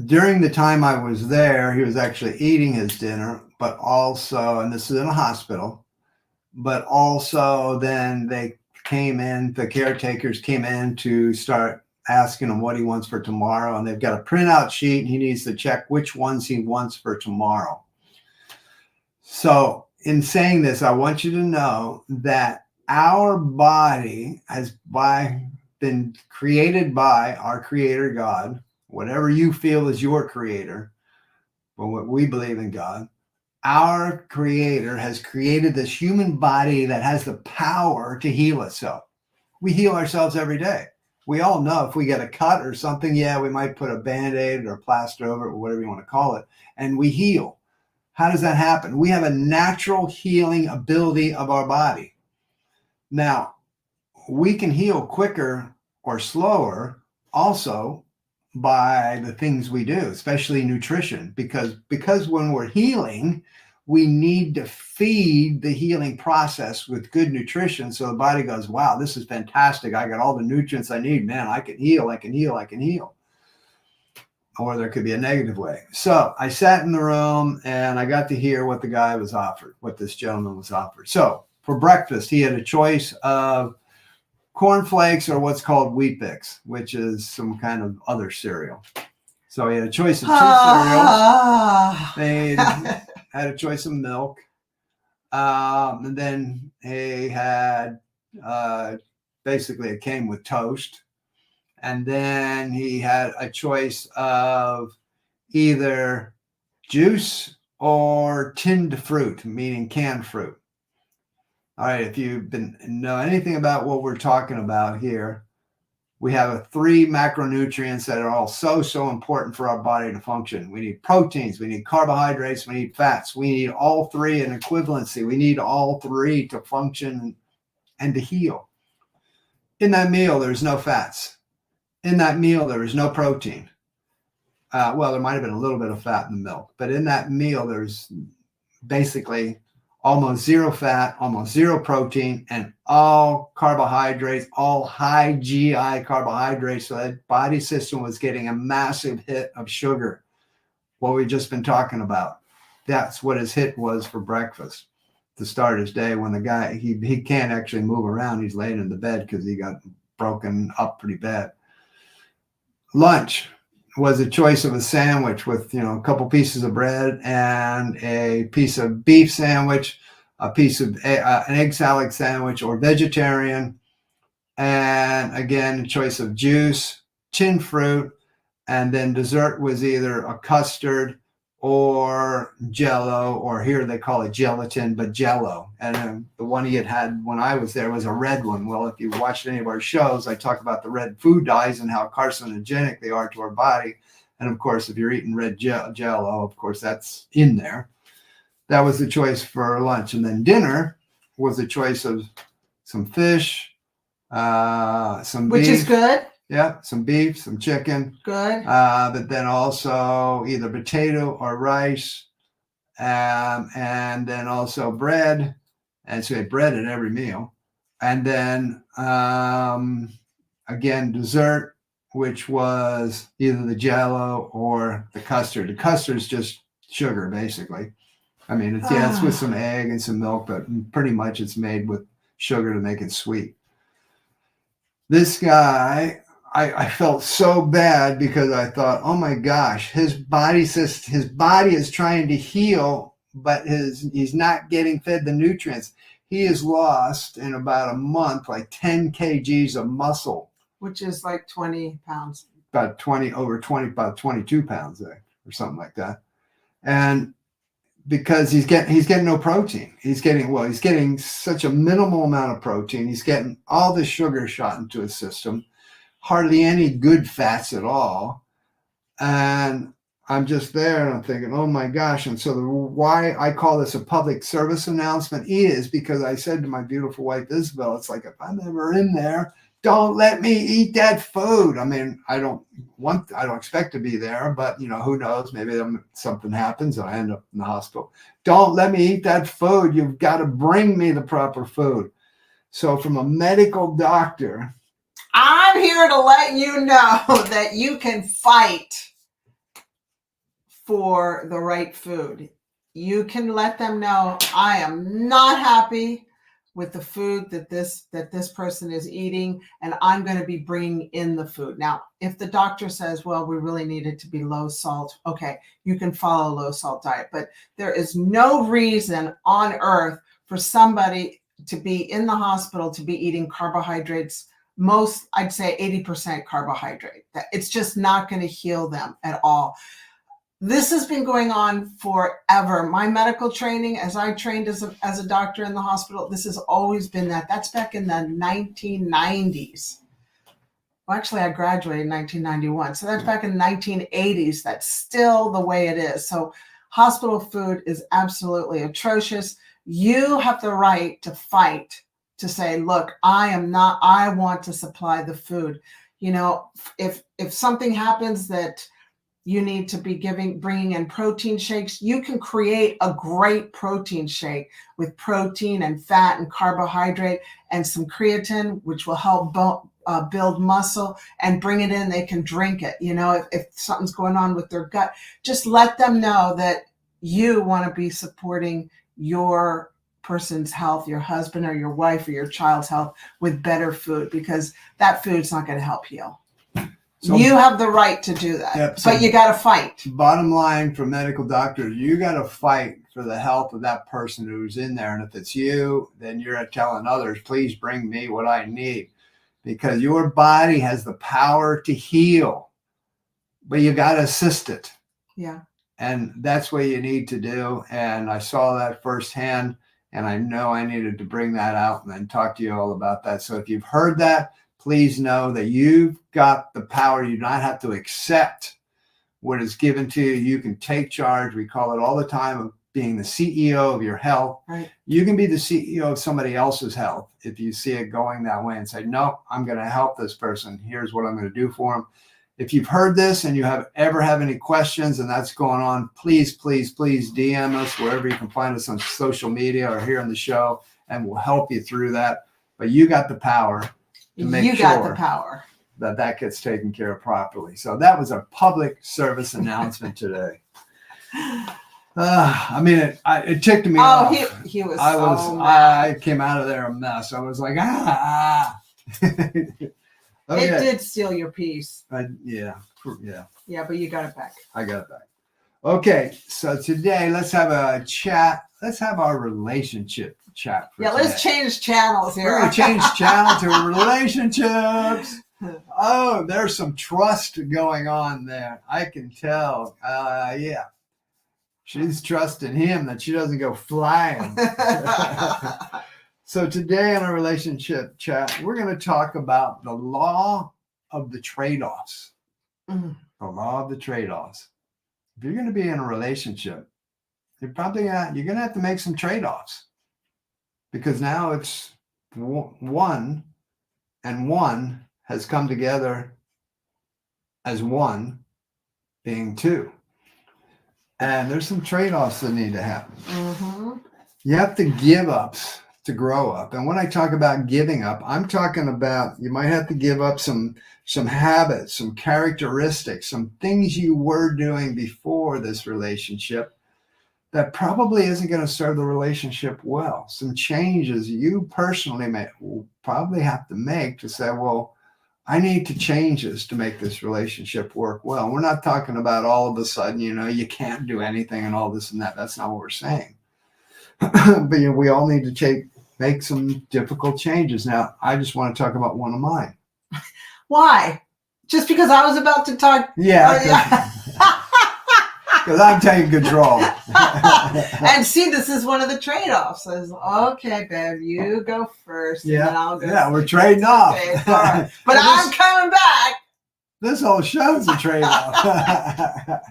Speaker 3: during the time I was there, he was actually eating his dinner, but also, and this is in a hospital, but also then the caretakers came in to start asking him what he wants for tomorrow. And they've got a printout sheet, and he needs to check which ones he wants for tomorrow. So in saying this, I want you to know that our body has been created by our creator, God. Whatever you feel is your creator, but what we believe in God, our creator has created this human body that has the power to heal itself. We heal ourselves every day. We all know if we get a cut or something, we might put a Band-Aid or a plaster over it, or whatever you want to call it, and we heal. How does that happen? We have a natural healing ability of our body. Now, we can heal quicker or slower also by the things we do, especially nutrition, because when we're healing, we need to feed the healing process with good nutrition. So the body goes, wow, this is fantastic. I got all the nutrients I need, man. I can heal. Or there could be a negative way. So I sat in the room and I got to hear what the guy was offered, what this gentleman was offered. So for breakfast, he had a choice of cornflakes or what's called Wheat Bix, which is some kind of other cereal. So he had a choice of two cereals. They had a choice of milk. And then he had, basically it came with toast. And then he had a choice of either juice or tinned fruit, meaning canned fruit. All right, if you know anything about what we're talking about here, we have 3 macronutrients that are all so important for our body to function. We need proteins, we need carbohydrates, we need fats. We need all 3 in equivalency. We need all 3 to function and to heal. In that meal, there's no fats. In that meal, there is no protein. Well, there might have been a little bit of fat in the milk, but in that meal, there's basically almost 0 fat, almost 0 protein, and all carbohydrates, all high GI carbohydrates. So that body system was getting a massive hit of sugar, what we've just been talking about. That's what his hit was for breakfast to start his day, when the guy, he can't actually move around. He's laying in the bed because he got broken up pretty bad. Lunch was a choice of a sandwich with, a couple pieces of bread and a piece of beef sandwich, a piece of an egg salad sandwich, or vegetarian. And again, a choice of juice, tinned fruit, and then dessert was either a custard or Jello, or here they call it gelatin, but Jello. And the one he had when I was there was a red one. Well, if you watched any of our shows, I talk about the red food dyes and how carcinogenic they are to our body. And of course, if you're eating red Jello, of course, that's in there. That was the choice for lunch. And then dinner was a choice of some fish, some
Speaker 4: Which
Speaker 3: beef.
Speaker 4: is good.
Speaker 3: Yeah, some beef, some chicken.
Speaker 4: Good.
Speaker 3: But then also either potato or rice, and then also bread. And so we had bread at every meal. And then again, dessert, which was either the Jello or the custard. The custard is just sugar, basically. I mean, it's with some egg and some milk, but pretty much it's made with sugar to make it sweet. This guy, I felt so bad because I thought, oh my gosh, his body is trying to heal, but he's not getting fed the nutrients. He has lost in about a month like 10 kgs of muscle,
Speaker 4: which is like 20 pounds.
Speaker 3: About 22 pounds there, or something like that. And because he's getting no protein. He's getting such a minimal amount of protein. He's getting all the sugar shot into his system, hardly any good fats at all. And I'm just there and I'm thinking, oh my gosh. And so why I call this a public service announcement is because I said to my beautiful wife, Isabel, it's like, if I'm ever in there, don't let me eat that food. I mean, I don't expect to be there, but who knows? Maybe something happens and I end up in the hospital. Don't let me eat that food. You've got to bring me the proper food. So from a medical doctor,
Speaker 4: I'm here to let you know that you can fight for the right food. You can let them know, I am not happy with the food that this person is eating, and I'm going to be bringing in the food. Now, if the doctor says, well, we really need it to be low salt, okay, you can follow a low salt diet, but there is no reason on earth for somebody to be in the hospital to be eating carbohydrates, I'd say 80% carbohydrate. It's just not going to heal them at all. This has been going on forever. My medical training, as I trained as a doctor in the hospital, this has always been that. That's back in the 1990s. Well, actually, I graduated in 1991. So that's back in the 1980s. That's still the way it is. So hospital food is absolutely atrocious. You have the right to fight, to say, look, I want to supply the food. If something happens that you need to be bringing in protein shakes, you can create a great protein shake with protein and fat and carbohydrate and some creatine, which will help build muscle, and bring it in. They can drink it. If something's going on with their gut, just let them know that you want to be supporting your person's health, your husband or your wife or your child's health, with better food, because that food's not going to help heal.
Speaker 3: So
Speaker 4: you have the right to do that,
Speaker 3: Yep, so-
Speaker 4: but you got to fight.
Speaker 3: bottom line for medical doctors, you got to fight for the health of that person who's in there. And if it's you, then you're telling others, please bring me what I need, because your body has the power to heal, but you got to assist it.
Speaker 4: Yeah.
Speaker 3: And that's what you need to do. And I saw that firsthand, and I know I needed to bring that out and then talk to you all about that. So if you've heard that, please know that you've got the power. You do not have to accept what is given to you. You can take charge. We call it all the time of being the CEO of your health.
Speaker 4: Right.
Speaker 3: You can be the CEO of somebody else's health if you see it going that way and say, no, I'm going to help this person. Here's what I'm going to do for them. If you've heard this and you have any questions and that's going on, please, please, please DM us wherever you can find us on social media or here on the show, and we'll help you through that. But you got the power to make
Speaker 4: You got the power.
Speaker 3: that gets taken care of properly. So that was a public service announcement today. I mean, it ticked me off.
Speaker 4: He was
Speaker 3: I
Speaker 4: mad.
Speaker 3: came out of there a mess. I was like,
Speaker 4: It did steal your piece.
Speaker 3: Yeah.
Speaker 4: Yeah, but you got it back.
Speaker 3: I got it back. Okay, so today let's have a chat. Let's have our relationship chat.
Speaker 4: Let's change channels here.
Speaker 3: We're going to change channel to relationships. Oh, there's some trust going on there. I can tell. Yeah. She's trusting him that she doesn't go flying. So today on our relationship chat, we're going to talk about the law of the trade-offs.
Speaker 4: Mhm.
Speaker 3: The law of the trade-offs. If you're going to be in a relationship, you're going to have to make some trade-offs, because now it's one, and one has come together as one, being two. And there's some trade-offs that need to happen.
Speaker 4: Mm-hmm.
Speaker 3: You have to give ups to grow up. And when I talk about giving up, I'm talking about you might have to give up some habits, some characteristics, some things you were doing before this relationship that probably isn't going to serve the relationship well. Some changes you personally will probably have to make to say, well, I need to change this to make this relationship work well. We're not talking about all of a sudden, you can't do anything and all this and that. That's not what we're saying. But we all need to make some difficult changes. Now, I just want to talk about one of mine.
Speaker 4: Why? Just because I was about to talk?
Speaker 3: Yeah. Because I'm taking control.
Speaker 4: And see, this is one of the trade-offs. I was, okay, babe, you go first, and then I'll go.
Speaker 3: Yeah, we're trading off.
Speaker 4: Okay, all right. But I'm coming back.
Speaker 3: This whole show's a trade-off.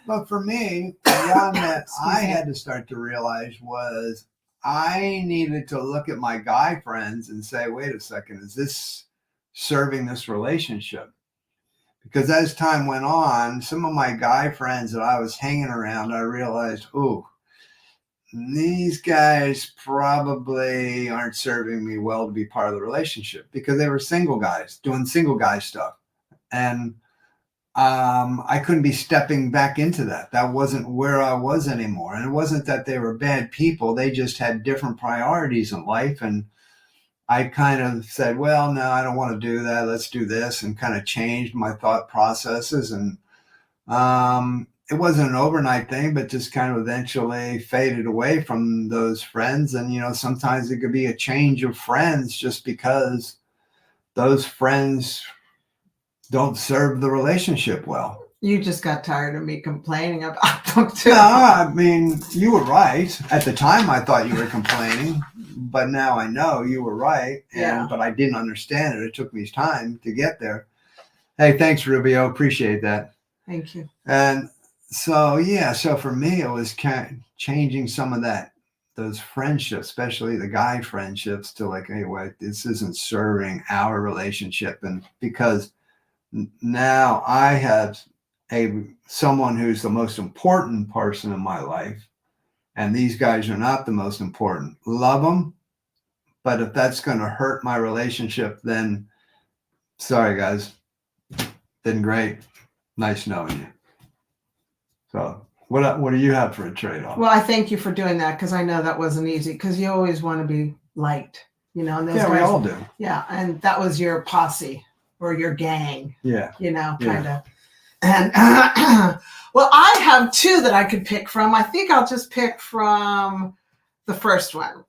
Speaker 3: But for me, the one that I had to start to realize was I needed to look at my guy friends and say, wait a second, is this serving this relationship? Because as time went on, some of my guy friends that I was hanging around, I realized, these guys probably aren't serving me well to be part of the relationship, because they were single guys doing single guy stuff. And I couldn't be stepping back into that. That wasn't where I was anymore. And it wasn't that they were bad people. They just had different priorities in life. And I kind of said, well, no, I don't want to do that. Let's do this, and kind of changed my thought processes. And it wasn't an overnight thing, but just kind of eventually faded away from those friends. And, sometimes it could be a change of friends just because those friends don't serve the relationship well.
Speaker 4: You just got tired of me complaining about them too.
Speaker 3: No, I mean, you were right. At the time, I thought you were complaining, but now I know you were right. But I didn't understand it. It took me time to get there. Hey, thanks, Rubio. Appreciate that.
Speaker 4: Thank you.
Speaker 3: And so for me, it was kind of changing some of those friendships, especially the guy friendships, to like, hey, wait, this isn't serving our relationship. And because now I have someone who's the most important person in my life, and these guys are not the most important. Love them, but if that's going to hurt my relationship, then sorry, guys. Been great. Nice knowing you. So what do you have for a trade-off?
Speaker 4: Well, I thank you for doing that, because I know that wasn't easy, because you always want to be liked, And those guys,
Speaker 3: we all do.
Speaker 4: Yeah, and that was your posse. or your gang,
Speaker 3: Yeah.
Speaker 4: you know,
Speaker 3: Yeah.
Speaker 4: kind of. And well, I have two that I could pick from. I think I'll just pick from the first one.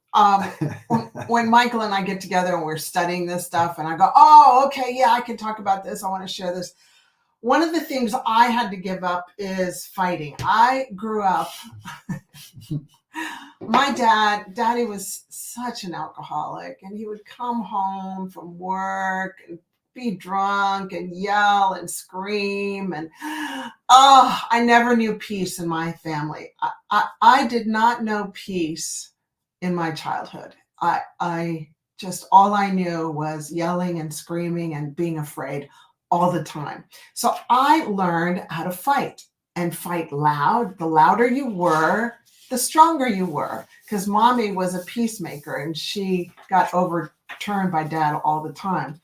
Speaker 4: When Michael and I get together and we're studying this stuff, and I go, oh, okay, yeah, I can talk about this. I want to share this. One of the things I had to give up is fighting. I grew up, my daddy was such an alcoholic, and he would come home from work and be drunk and yell and scream. And I never knew peace in my family. I did not know peace in my childhood. I just, all I knew was yelling and screaming and being afraid all the time. So I learned how to fight, and fight loud. The louder you were, the stronger you were, because mommy was a peacemaker and she got overturned by dad all the time.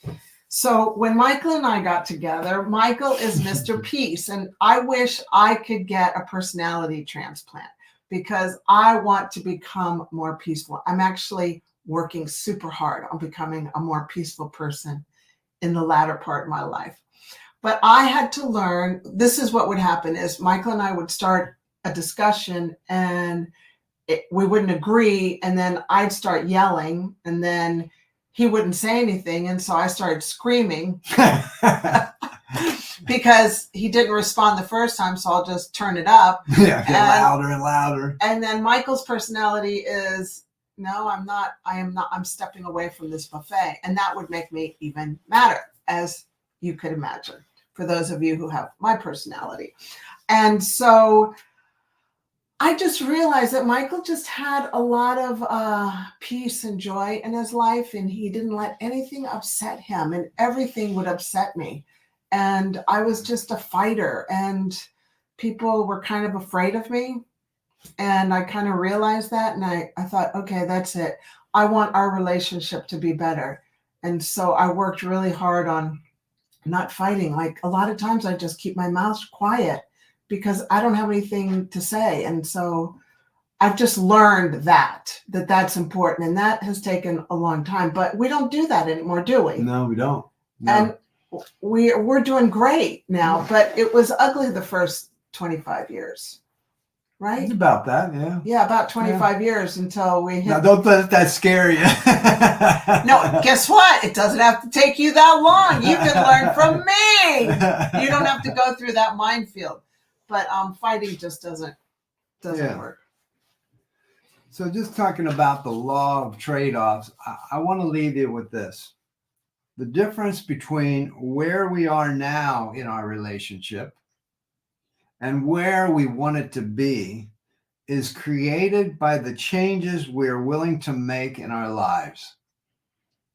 Speaker 4: So when Michael and I got together, Michael is Mr. Peace, and I wish I could get a personality transplant because I want to become more peaceful. I'm actually working super hard on becoming a more peaceful person in the latter part of my life. But I had to learn, this is what would happen is Michael and I would start a discussion and we wouldn't agree. And then I'd start yelling and then he wouldn't say anything. And so I started screaming because he didn't respond the first time. So I'll just turn it up.
Speaker 3: Yeah, get louder and louder.
Speaker 4: And then Michael's personality is, no, I'm not, I'm stepping away from this buffet. And that would make me even madder, as you could imagine, for those of you who have my personality. And so I just realized that Michael just had a lot of peace and joy in his life, and he didn't let anything upset him, and everything would upset me. And I was just a fighter, and people were kind of afraid of me. And I kind of realized that, and I thought, okay, that's it. I want our relationship to be better. And so I worked really hard on not fighting. Like a lot of times I just keep my mouth quiet because I don't have anything to say. And so I've just learned that's important. And that has taken a long time, but we don't do that anymore, do we?
Speaker 3: No, we don't. No.
Speaker 4: And we're doing great now, but it was ugly the first 25 years. Right?
Speaker 3: It's about that, yeah.
Speaker 4: Yeah, about 25 years until we hit.
Speaker 3: Now, don't let that scare you.
Speaker 4: No, guess what? It doesn't have to take you that long. You can learn from me. You don't have to go through that minefield. But fighting just doesn't work.
Speaker 3: So just talking about the law of trade-offs, I want to leave you with this. The difference between where we are now in our relationship and where we want it to be is created by the changes we're willing to make in our lives.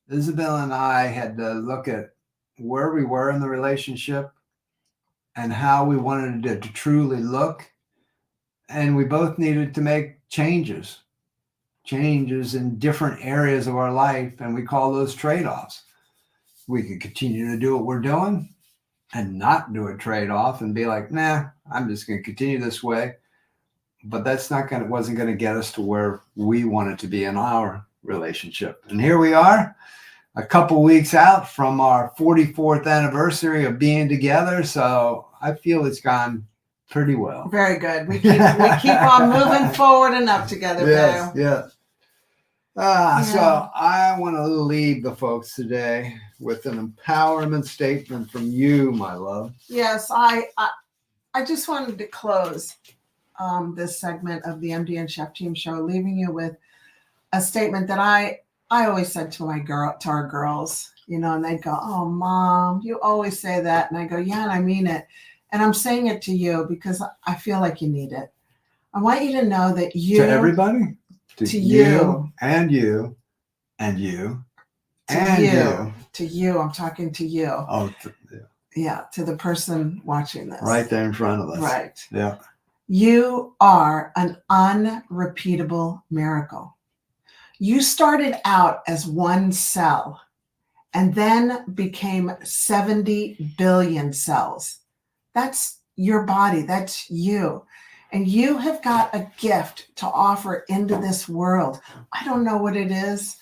Speaker 3: Isabel and I had to look at where we were in the relationship and how we wanted it to truly look. And we both needed to make changes in different areas of our life. And we call those trade-offs. We could continue to do what we're doing and not do a trade-off and be like, nah, I'm just going to continue this way. But that's wasn't going to get us to where we wanted to be in our relationship. And here we are, a couple weeks out from our 44th anniversary of being together. So I feel it's gone pretty well.
Speaker 4: Very good. We keep on moving forward and up together.
Speaker 3: Yes, yes. So I want to leave the folks today with an empowerment statement from you, my love.
Speaker 4: Yes, I just wanted to close this segment of the MD and Chef Team Show, leaving you with a statement that I always said to our girls, and they'd go, "Oh, Mom, you always say that," and I go, "Yeah, and I mean it, and I'm saying it to you because I feel like you need it. I want you to know that you."
Speaker 3: To everybody.
Speaker 4: To you
Speaker 3: and you and you
Speaker 4: and you. To you. I'm talking to you.
Speaker 3: Oh,
Speaker 4: yeah. To the person watching this.
Speaker 3: Right there in front of us.
Speaker 4: Right.
Speaker 3: Yeah.
Speaker 4: You are an unrepeatable miracle. You started out as one cell and then became 70 billion cells. That's your body. That's you. And you have got a gift to offer into this world. I don't know what it is.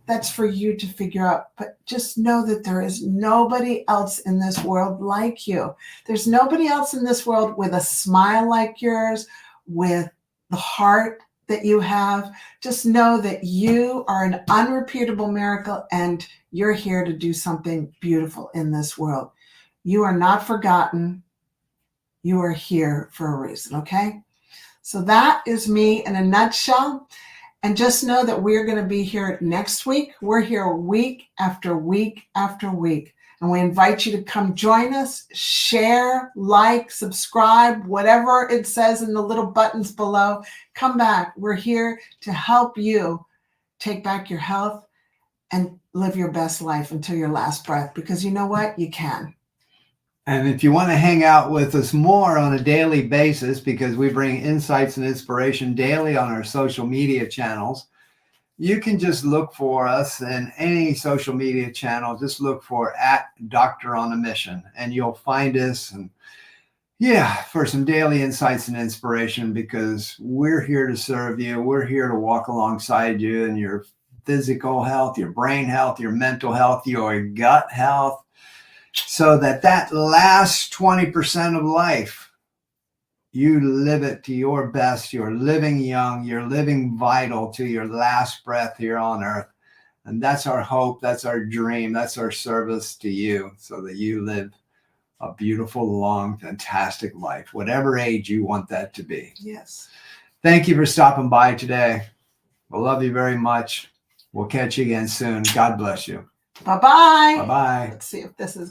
Speaker 4: that's for you to figure out. But just know that there is nobody else in this world like you. There's nobody else in this world with a smile like yours, with the heart that you have. Just know that you are an unrepeatable miracle, and you're here to do something beautiful in this world. You are not forgotten. You are here for a reason, okay? So that is me in a nutshell. And just know that we're going to be here next week. We're here week after week after week. And we invite you to come join us, share, like, subscribe, whatever it says in the little buttons below. Come back. We're here to help you take back your health and live your best life until your last breath. Because you know what? You can.
Speaker 3: And if you want to hang out with us more on a daily basis, because we bring insights and inspiration daily on our social media channels, you can just look for us in any social media channel. Just look for @Doctor on a Mission, and you'll find us. And yeah, for some daily insights and inspiration, because we're here to serve you. We're here to walk alongside you in your physical health, your brain health, your mental health, your gut health, so that last 20% of life, you live it to your best. You're living young. You're living vital to your last breath here on earth. And that's our hope. That's our dream. That's our service to you, so that you live a beautiful, long, fantastic life, whatever age you want that to be.
Speaker 4: Yes.
Speaker 3: Thank you for stopping by today. We love you very much. We'll catch you again soon. God bless you.
Speaker 4: Bye-bye.
Speaker 3: Bye-bye.
Speaker 4: Let's see if this is